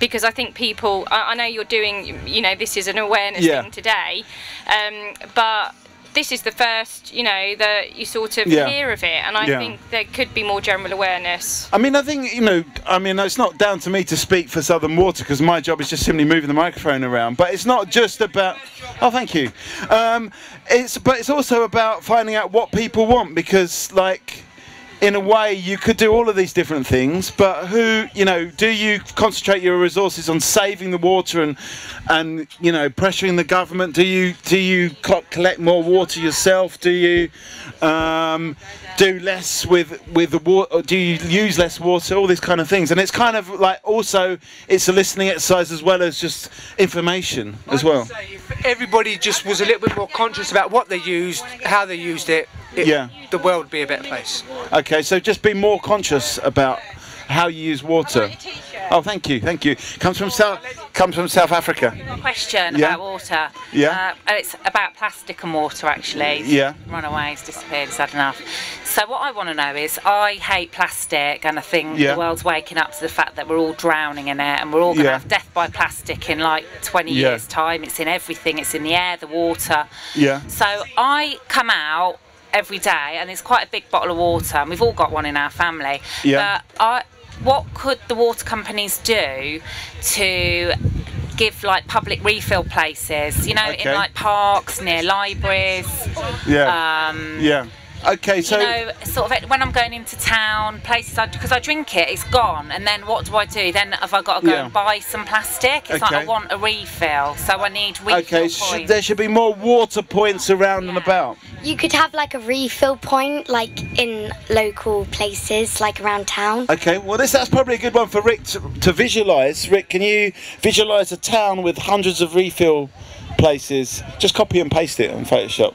Because I think people, I know you're doing, you know, this is an awareness thing today, but this is the first, you know, that you sort of hear of it, and I think there could be more general awareness. I mean, I think, you know, it's not down to me to speak for Southern Water, because my job is just simply moving the microphone around, but it's not just about, oh, thank you, but it's also about finding out what people want, because, like, in a way, you could do all of these different things, but do you concentrate your resources on saving the water and you know, pressuring the government? Do you collect more water yourself? Do you do less with the water? Do you use less water? All these kind of things, and it's kind of like also it's a listening exercise as well as just information as well. I'd say if everybody just was a little bit more conscious about what they used, how they used it, the world would be a better place. Okay, so just be more conscious about how you use water. Oh, thank you, thank you. Comes from South Africa. Question about water. Yeah. It's about plastic and water actually. Yeah. Run away, it's disappeared, it's had enough. So what I want to know is, I hate plastic, and I think the world's waking up to the fact that we're all drowning in it, and we're all going to have death by plastic in like 20 years' time. It's in everything. It's in the air, the water. Yeah. So I come out every day, and it's quite a big bottle of water, and we've all got one in our family. Yeah. But what could the water companies do to give like public refill places, you know, in like parks, near libraries? Yeah. Okay, so you know, sort of when I'm going into town, places, because I drink it, it's gone, and then what do I do? Then have I got to go and buy some plastic? It's like I want a refill, so I need refill points. There should be more water points around and about. You could have like a refill point, like in local places, like around town. Okay, well that's probably a good one for Rick to visualise. Rick, can you visualise a town with hundreds of refill places? Just copy and paste it on Photoshop.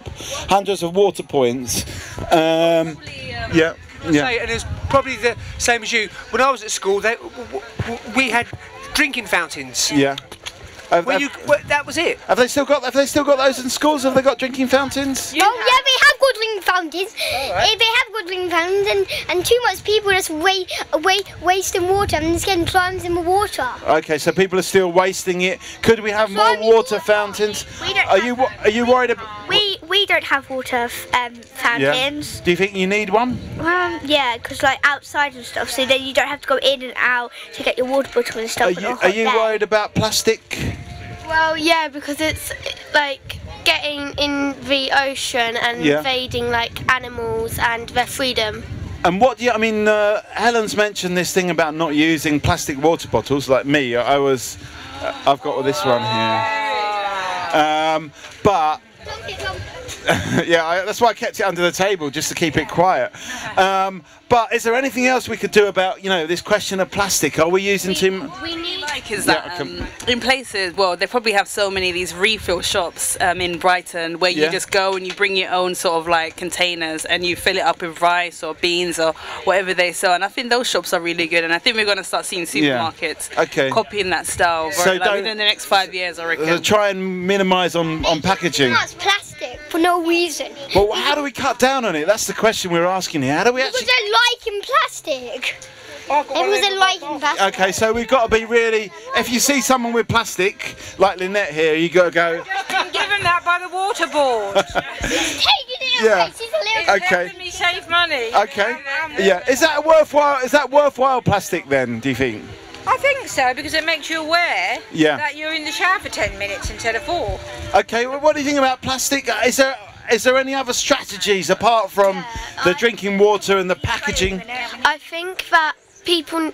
Hundreds of water points. And it's probably the same as you. When I was at school, we had drinking fountains. Yeah. That was it. Have they still got those in schools? Have they got drinking fountains? Oh yeah, we have good drinking fountains. If they have good drinking fountains, and too much people just wasting water and just getting germs in the water. Okay, so people are still wasting it. Could we have more water fountains? Are you worried about? We don't have water fountains. Do you think you need one? Yeah, because like outside and stuff, so then you don't have to go in and out to get your water bottle and stuff. Are you worried about plastic? Well, yeah, because it's like getting in the ocean and invading like animals and their freedom. And what do you, I mean, Helen's mentioned this thing about not using plastic water bottles. Like me, I've got this one here. But yeah, that's why I kept it under the table, just to keep it quiet. But is there anything else we could do about, this question of plastic? Are we using too much? We need is that in places, well, they probably have so many of these refill shops in Brighton where you just go and you bring your own sort of like containers and you fill it up with rice or beans or whatever they sell. And I think those shops are really good. And I think we're going to start seeing supermarkets copying that style within the next 5 years, I reckon. Try and minimise on packaging. That's plastic for no reason. Well, how do we cut down on it? That's the question we're asking here. How do we actually... Because they're liking plastic. Everyone's liking plastic. Okay, so we've got to be really... If you see someone with plastic, like Lynette here, you got to go... Just been given that by the water board. He's taking it away. It's helping me save money. Okay. Yeah. Is that worthwhile plastic then, do you think? I think so, because it makes you aware that you're in the shower for 10 minutes instead of 4. Okay, well, what do you think about plastic? Is there any other strategies apart from the drinking water and the packaging? I think that people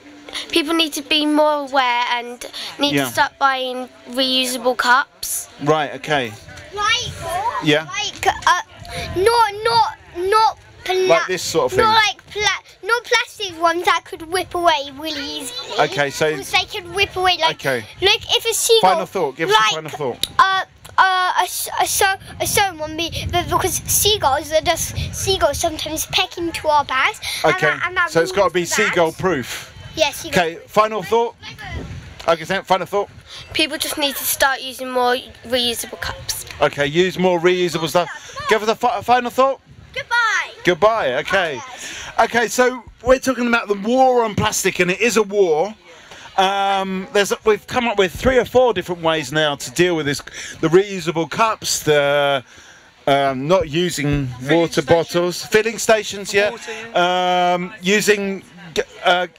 need to be more aware and need to start buying reusable cups. Right, okay. Like this sort of thing. Not plastic ones that could whip away really easily. Okay, so they could whip away like if a seagull. Final thought. Give us a final thought. A certain one because seagulls sometimes peck into our bags. Okay, and that so it's got to be seagull proof. Yes. Yeah, okay, final thought. Okay, final thought. People just need to start using more reusable cups. Okay, use more reusable stuff. Give us a final thought. Goodbye. Goodbye. Okay. Okay, so we're talking about the war on plastic, and it is a war. We've come up with 3 or 4 different ways now to deal with this: the reusable cups, the not using water bottles, filling stations, using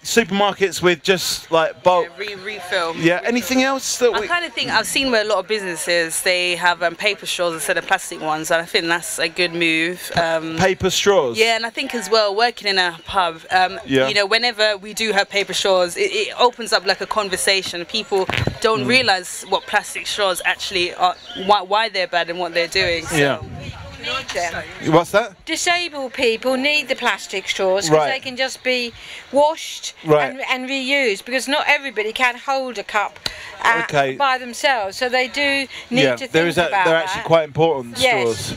supermarkets with just like bulk refill. Yeah. Anything else that I kind of think I've seen where a lot of businesses they have paper straws instead of plastic ones, and I think that's a good move. Paper straws. Yeah, and I think as well, working in a pub, whenever we do have paper straws, it opens up like a conversation. People don't realise what plastic straws actually are, why they're bad and what they're doing. So. Yeah. Need them. What's that? Disabled people need the plastic straws because they can just be washed and reused, because not everybody can hold a cup by themselves, so they do need to think about that. They're actually quite important straws. So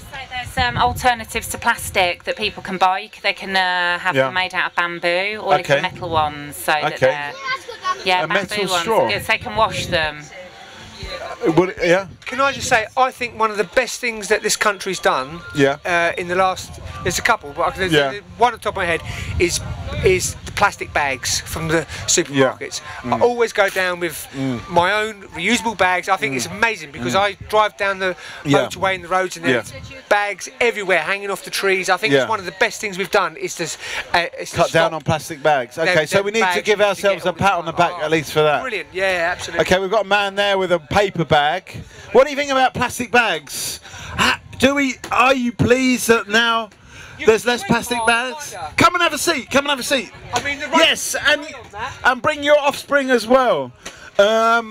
there's alternatives to plastic that people can buy. They can have them made out of bamboo, or they can metal ones, so that they're bamboo ones straw. So they can wash them. Can I just say, I think one of the best things that this country's done in the last, there's a couple, but one on top of my head is the plastic bags from the supermarkets. I always go down with my own reusable bags. I think it's amazing because I drive down the motorway and the roads and there's bags everywhere hanging off the trees. I think it's one of the best things we've done is to cut down on plastic bags. Okay, so we need to give ourselves a pat on the back at least for that. Brilliant, yeah, absolutely. Okay, we've got a man there with a paper bag. What do you think about plastic bags? Are you pleased that now there's less plastic bags? Come and have a seat. Come and have a seat. I mean, yes, and bring your offspring as well. I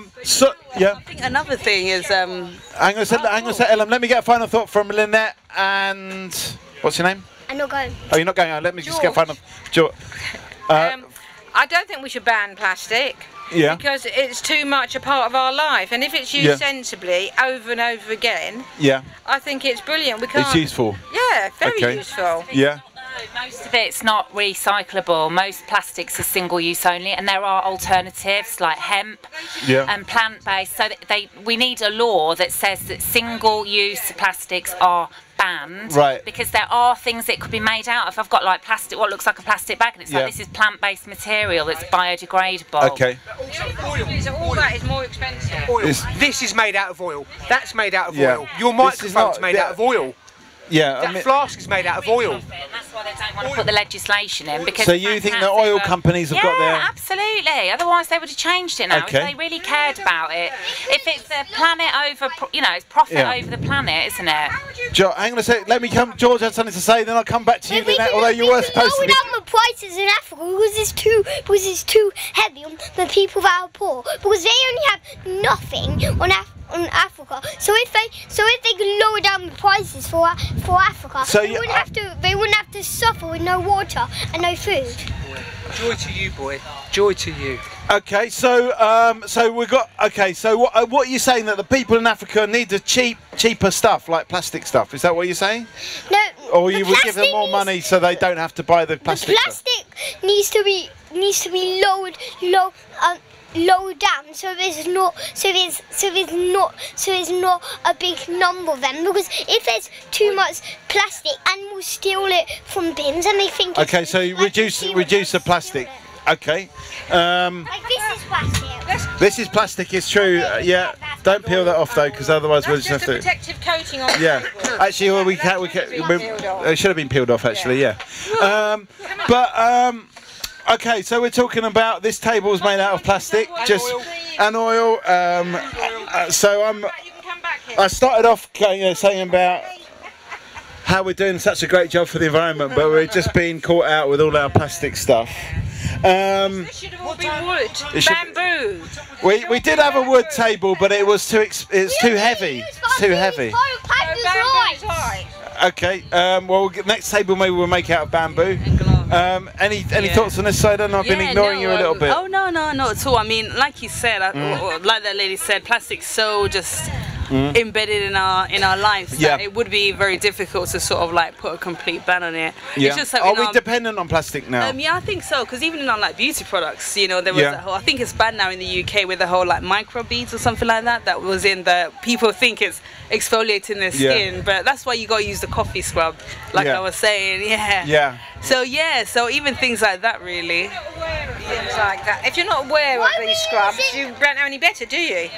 think another thing is. Hang on a second, Ellen. Let me get a final thought from Lynette and what's your name? I'm not going. Oh, you're not going. Let me just get a final. George. I don't think we should ban plastic. Yeah. Because it's too much a part of our life, and if it's used sensibly over and over again, I think it's brilliant. We can't. It's useful. Yeah, very useful. Yeah. Most of it's not recyclable. Most plastics are single-use only, and there are alternatives like hemp and plant-based. So we need a law that says that single-use plastics are banned. Right. Because there are things it could be made out of. I've got like plastic, what looks like a plastic bag, and it's like, this is plant-based material that's biodegradable. Okay. So all that is more expensive. Oil. This is made out of oil. That's made out of oil. Your microphone's made out of oil. Yeah, that flask is made out of oil. And that's why they don't want to put the legislation in. Because so you think the oil companies have got their... Yeah, absolutely. Otherwise they would have changed it now if they really cared about it. If it's the planet over, you know, it's profit over the planet, isn't it? Hang on a sec. Let me come. George had something to say. Then I'll come back to you. Although you were supposed to. Lower down the prices in Africa because it's too heavy on the people that are poor. Because they only have nothing on Africa. So if they could lower down the prices for Africa, so they wouldn't have to suffer with no water and no food. Joy to you, boy. Joy to you. Okay, so we've got. Okay, so what are you saying, that the people in Africa need the cheaper stuff like plastic stuff? Is that what you're saying? No. Or you would give them more money so they don't have to buy the plastic. The plastic needs to be lowered down, so there's not a big number of them, because if there's too much plastic, animals steal it from bins and they think okay, so you reduce the plastic. Okay. Like this is plastic. This is plastic, it's true. Yeah. Don't peel that off though, because otherwise we'll just have to. Protective coating on. Yeah. Actually, well, it should have been peeled off. Actually, yeah. Okay, so we're talking about this table is made out of plastic, and oil. So I started off saying about how we're doing such a great job for the environment, but we're just being caught out with all our plastic stuff. This should all be wood, bamboo. We did have a wood table, but it was it's too heavy. It's too heavy. Okay. Well, next table maybe we'll make out of bamboo. Any thoughts on this side? And I've been ignoring you a little bit. Oh no, not at all. I mean, like you said, like that lady said, plastic's so just embedded in our lives that it would be very difficult to sort of like put a complete ban on it. Yeah. It's just that Are we dependent on plastic now? Yeah, I think so, because even in our like beauty products, you know, there was that whole, I think it's banned now in the UK with the whole like micro beads or something like that was in the, people think it's exfoliating their skin, but that's why you got to use the coffee scrub, like I was saying. So even things like that, really. Things like that. If you're not aware of these scrubs, you don't know any better, do you?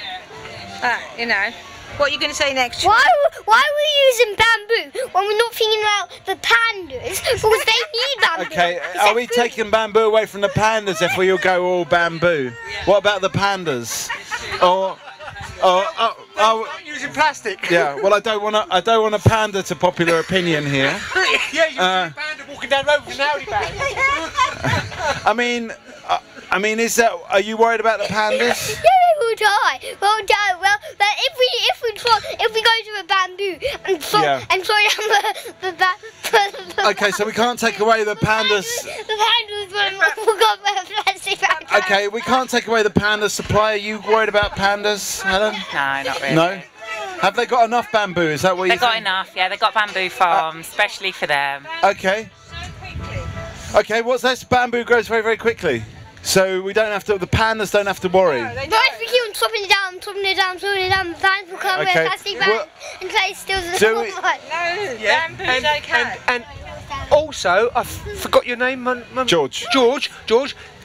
You know. What are you going to say next? Why are we using bamboo when we're not thinking about the pandas? Because they need bamboo. Okay, are we taking bamboo away from the pandas if we all go all bamboo? What about the pandas? Using plastic. Yeah. Well, I don't want to pander to popular opinion here. Yeah, you see a panda walking down the road with an Audi bag. I mean, are you worried about the pandas? Yeah, we will die. But if we go to a bamboo and throw down the Okay, so we can't take away the pandas. The pandas will go for a plastic bag. Okay, we can't take away the panda supply. Are you worried about pandas, Helen? No, not really. No? Have they got enough bamboo? Is that what you think? They've got enough, yeah. They've got bamboo farms, especially for them. Okay. Okay, what's this? Bamboo grows very, very quickly. So we don't have to, the pandas don't have to worry. But if we keep on chopping it down, the pandas will come with a plastic bag and try to steal the bamboo's okay. And also, I forgot your name, George. George.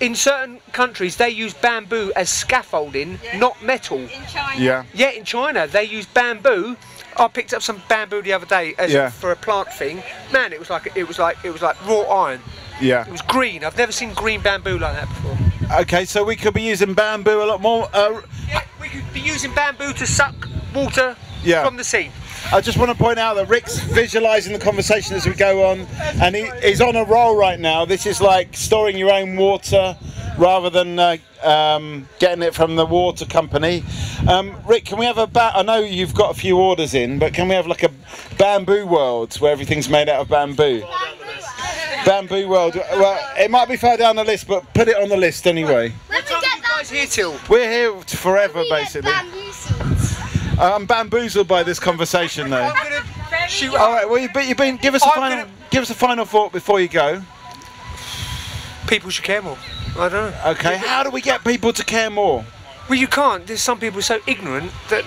In certain countries, they use bamboo as scaffolding, not metal. In China. Yeah. Yeah, in China, they use bamboo. I picked up some bamboo the other day for a plant thing. Man, it was like raw iron. Yeah. It was green. I've never seen green bamboo like that before. Okay, so we could be using bamboo a lot more. Yeah, we could be using bamboo to suck water from the sea. I just want to point out that Rick's visualising the conversation as we go on, and he's on a roll right now. This is like storing your own water rather than getting it from the water company. Rick, can we have I know you've got a few orders in, but can we have like a bamboo world where everything's made out of bamboo? Bamboo world. Well, it might be far down the list, but put it on the list anyway. What time are you guys here till? We're here forever, basically. I'm bamboozled by this conversation, though. I'm gonna shoot. All right. Well, give us a final thought before you go. People should care more. I don't know. Okay. How do we get people to care more? Well, you can't. There's some people so ignorant that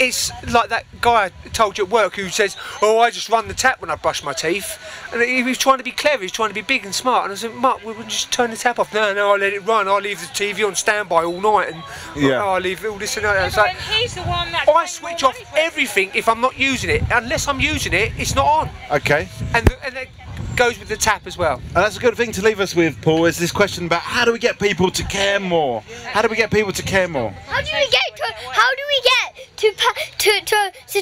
it's like that guy I told you at work who says, "Oh, I just run the tap when I brush my teeth," and he was trying to be clever. He was trying to be big and smart. And I said, "Mark, we'll just turn the tap off." No, I let it run. I leave the TV on standby all night, and I leave all this and that. It's like, he's the one that I switch off everything if I'm not using it. Unless I'm using it, it's not on. Okay. And that goes with the tap as well. And that's a good thing to leave us with, Paul, is this question about how do we get people to care more? How do we get people to care more? How do we get to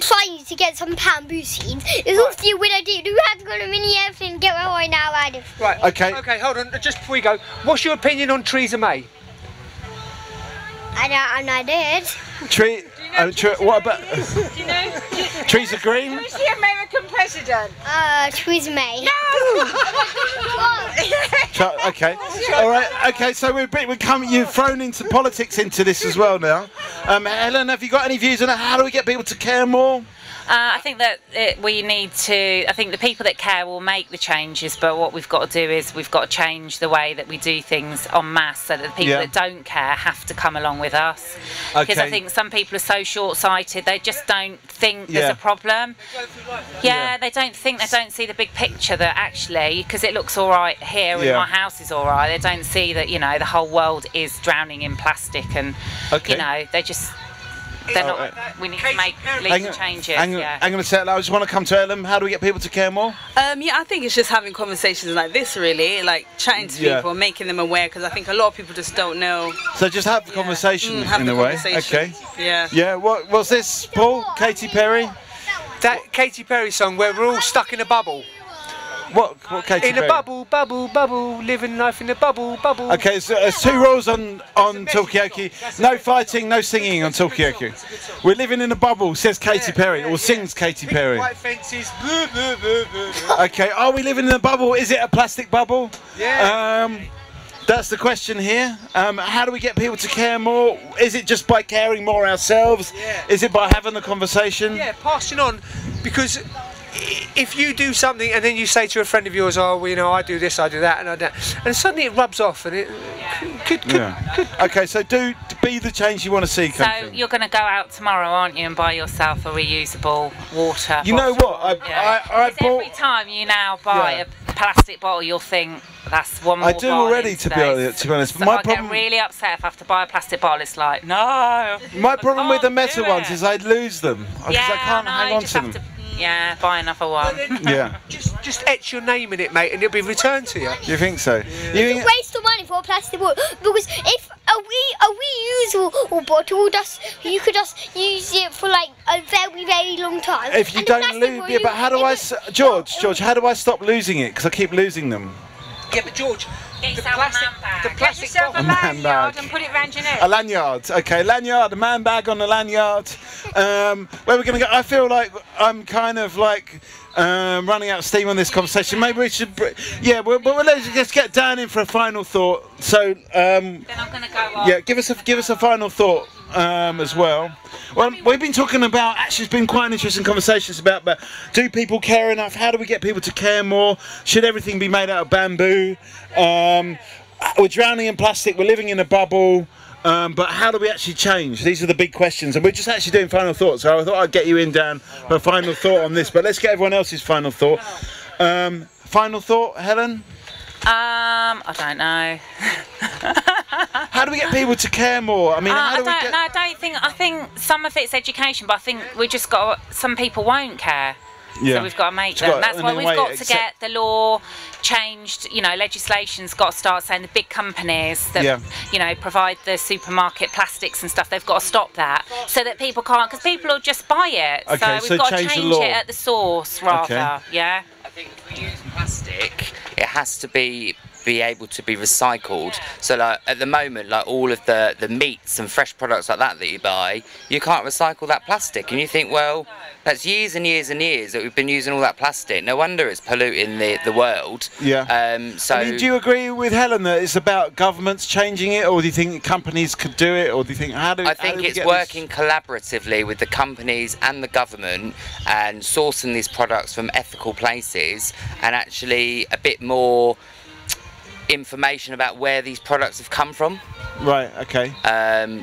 try to get some bamboo seeds? It's obviously a good idea. Do we have to go to mini everything and get one right now, Adam? Right. Okay. Okay, hold on. Just before we go, what's your opinion on Theresa May? I did. What about Do you know? Theresa Green? Who's the American president? Theresa May. No! Okay. All right. Okay. So you've thrown into politics into this as well now. Helen, have you got any views on that? How do we get people to care more? I think that we need to. I think the people that care will make the changes, but what we've got to do is we've got to change the way that we do things en masse, so that the people that don't care have to come along with us. Because I think some people are so short-sighted; they just don't think there's a problem. They don't think, they don't see the big picture that actually, because it looks all right here and my house is all right. They don't see that the whole world is drowning in plastic, and they just. They're not. We need to make legal changes. I'm going to say it. I just want to come to Ellen. How do we get people to care more? I think it's just having conversations like this, really, like chatting to people, making them aware, because I think a lot of people just don't know. So just have the conversation in a way. Okay. Yeah. Yeah. What's this, Paul? Katy Perry? That Katy Perry song where we're all stuck in a bubble. What Katy Perry? In a bubble, living life in a bubble. Okay, so there's two rules on Talkaoke. No fighting, no singing on Talkaoke. We're living in a bubble, says Katy Perry, or sings Katy Perry. White fences. Okay, are we living in a bubble? Is it a plastic bubble? Yeah. That's the question here. How do we get people to care more? Is it just by caring more ourselves? Yeah. Is it by having the conversation? Yeah, passing on, because if you do something and then you say to a friend of yours, "Oh, well, I do this, I do that, and I do that," and suddenly it rubs off, and it could. Okay, so be the change you want to see. So you're going to go out tomorrow, aren't you, and buy yourself a reusable water? You know what? I bought. Every time you now buy a plastic bottle, you'll think that's one more. I do already, to be honest. So I get really upset if I have to buy a plastic bottle. It's like, no. My problem with the metal ones is I lose them because I can't hang on to them. Buy another one. Just etch your name in it, mate, and it'll be returned to you. You think so? It's a waste of money for a plastic bottle, because if a reusable bottle, you could just use it for like a very, very long time. If you don't lose, but how do George, how do I stop losing it? Because I keep losing them. Yeah, but George, the plastic Get yourself a lanyard and put it round your neck. A lanyard, okay, lanyard, a man bag on the lanyard. Where we're going to go? I feel like I'm kind of like running out of steam on this conversation. Maybe we should, well, let's just get Dan in for a final thought. So, then I'm going to go on. Yeah, give us a final thought as well. Well, we've been talking about, actually it's been quite an interesting conversations about, but do people care enough? How do we get people to care more? Should everything be made out of bamboo? We're drowning in plastic, we're living in a bubble, but how do we actually change? These are the big questions, and we're just actually doing final thoughts, so I thought I'd get you in, Dan, for a final thought on this, but let's get everyone else's final thought. Final thought, Helen? I don't know. How do we get people to care more? I mean, I think some of it's education, but I think some people won't care. Yeah. So we've got to make them. That's why we've got to get the law changed. Legislation's got to start saying the big companies that provide the supermarket plastics and stuff, they've got to stop that, so that people can't, because people will just buy it. Okay, so we've got to change it at the source rather. I think if we use plastic, it has to be able to be recycled. So like at the moment, like all of the meats and fresh products like that you buy, you can't recycle that plastic, and you think, well, that's years and years and years that we've been using all that plastic. No wonder it's polluting the world. So I mean, do you agree with Helen that it's about governments changing it, or do you think companies could do it, or do you think I think it's working collaboratively with the companies and the government, and sourcing these products from ethical places, and actually a bit more information about where these products have come from. Right, okay.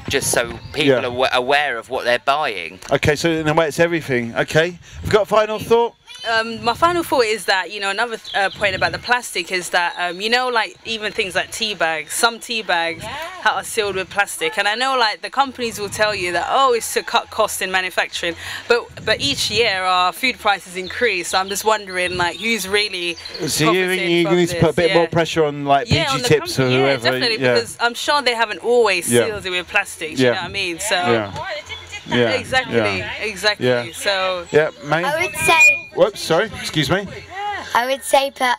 Just so people are aware of what they're buying. Okay, so in a way it's everything. Okay. Have you got a final thought? My final thought is that, you know, another point about the plastic is that, you know, like even things like tea bags, some tea bags are sealed with plastic, and I know like the companies will tell you that, oh, it's to cut costs in manufacturing, but each year our food prices increase, so I'm just wondering like who's really so you need to put a bit more pressure on like PG Tips or whoever. Yeah, definitely, because I'm sure they haven't always sealed it with plastic, you know what I mean? So exactly. Yeah. So mate. I would say. Whoops, sorry. Excuse me. I would say put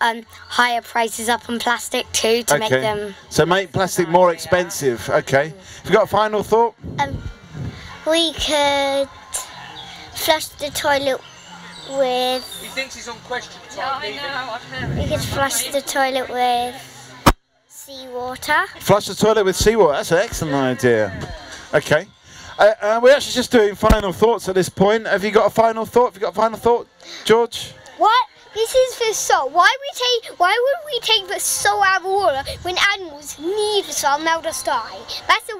higher prices up on plastic too to make them. So make plastic more expensive. Okay. Have you got a final thought? We could flush the toilet with. He thinks he's on question time. Yeah, I know. I've heard. We could flush the toilet with seawater. Flush the toilet with seawater. That's an excellent idea. Okay. We're actually just doing final thoughts at this point. Have you got a final thought? Have you got a final thought, George? What? This is for salt. Why would we take the salt out of the water when animals need the salt and they'll just die? That's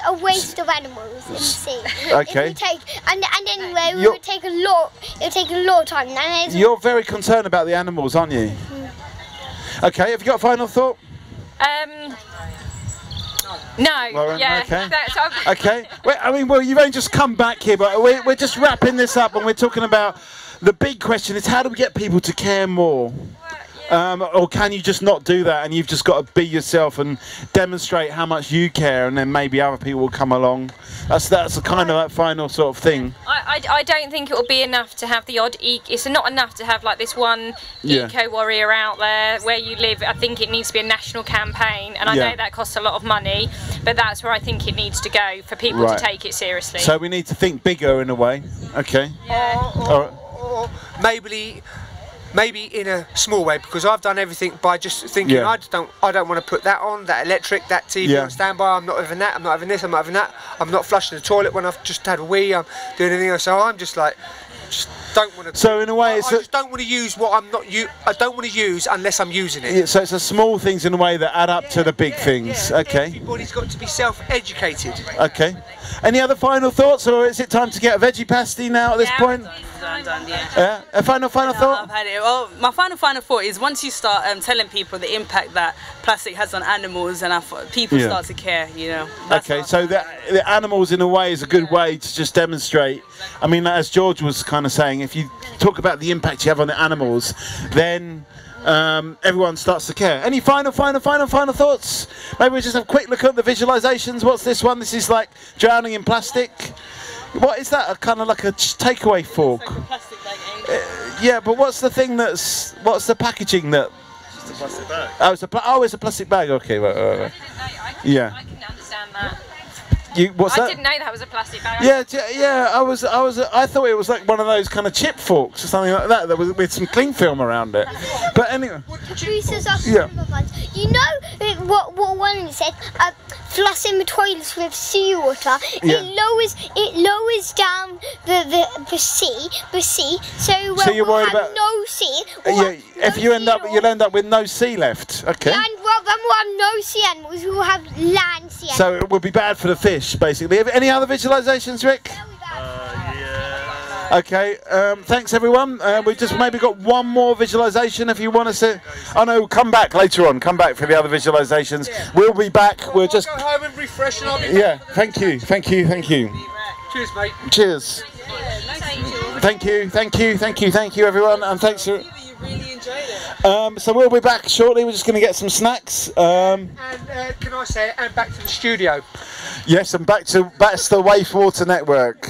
a waste of animals in the sea. Okay. If we take, and anyway, it would take a lot of time. You're very concerned about the animals, aren't you? Okay. Have you got a final thought? No, Lauren, yeah. Okay. Well, you've only just come back here, but we're just wrapping this up, and we're talking about the big question is how do we get people to care more? Or can you just not do that and you've just got to be yourself and demonstrate how much you care, and then maybe other people will come along? That's the kind of that final sort of thing. I don't think it will be enough to have the odd it's not enough to have like this one eco warrior out there where you live. I think it needs to be a national campaign, and I know that costs a lot of money, but that's where I think it needs to go for people to take it seriously. So we need to think bigger in a way. Okay. Or maybe in a small way, because I've done everything by just thinking I don't want to put that on, that electric, that TV on standby. I'm not having that. I'm not having this. I'm not having that. I'm not flushing the toilet when I've just had a wee. I'm doing anything else. So I'm just like, don't want to. So in a way, I just don't want to use what I'm not. I don't want to use unless I'm using it. Yeah, so it's the small things in a way that add up to the big things. Yeah. Okay. Everybody's got to be self-educated. Okay. Any other final thoughts, or is it time to get a veggie pasty now at this point? Done, A final thought? I've had it. Well, my final thought is once you start telling people the impact that plastic has on animals, and people start to care, you know. Okay, so the animals in a way is a good way to just demonstrate. I mean, as George was kind of saying, if you talk about the impact you have on the animals, then everyone starts to care. Any final thoughts? Maybe we just have a quick look at the visualizations. What's this one? This is like drowning in plastic. What is that? Kind of like a takeaway fork. Like a plastic bag. Yeah, but what's the thing what's the packaging that? Just a plastic bag. Oh, it's a plastic bag. Okay, right. Yeah. I can understand that. What's that? I didn't know that was a plastic bag. Yeah. I thought it was like one of those kind of chip forks or something like that was with some cling film around it. But anyway. You know what one it said? Flushing the toilets with seawater. It lowers down the sea. So you're worried about no sea. If you'll end up with no sea left. Okay. And then we'll have no sea animals. We will have land sea animals. So it will be bad for the fish, basically. Any other visualizations, Rick? Okay, thanks everyone. We've just maybe got one more visualization if you want to see. Oh no, come back later on. Come back for the other visualizations. We'll be back. We'll just go home and refresh and I'll be back. Thank you. Cheers, mate. Cheers. Thank you everyone, and thanks for. Really enjoyed it. So we'll be back shortly. We're just going to get some snacks. And can I say, and back to the studio. Yes, and back to the Wastewater Network.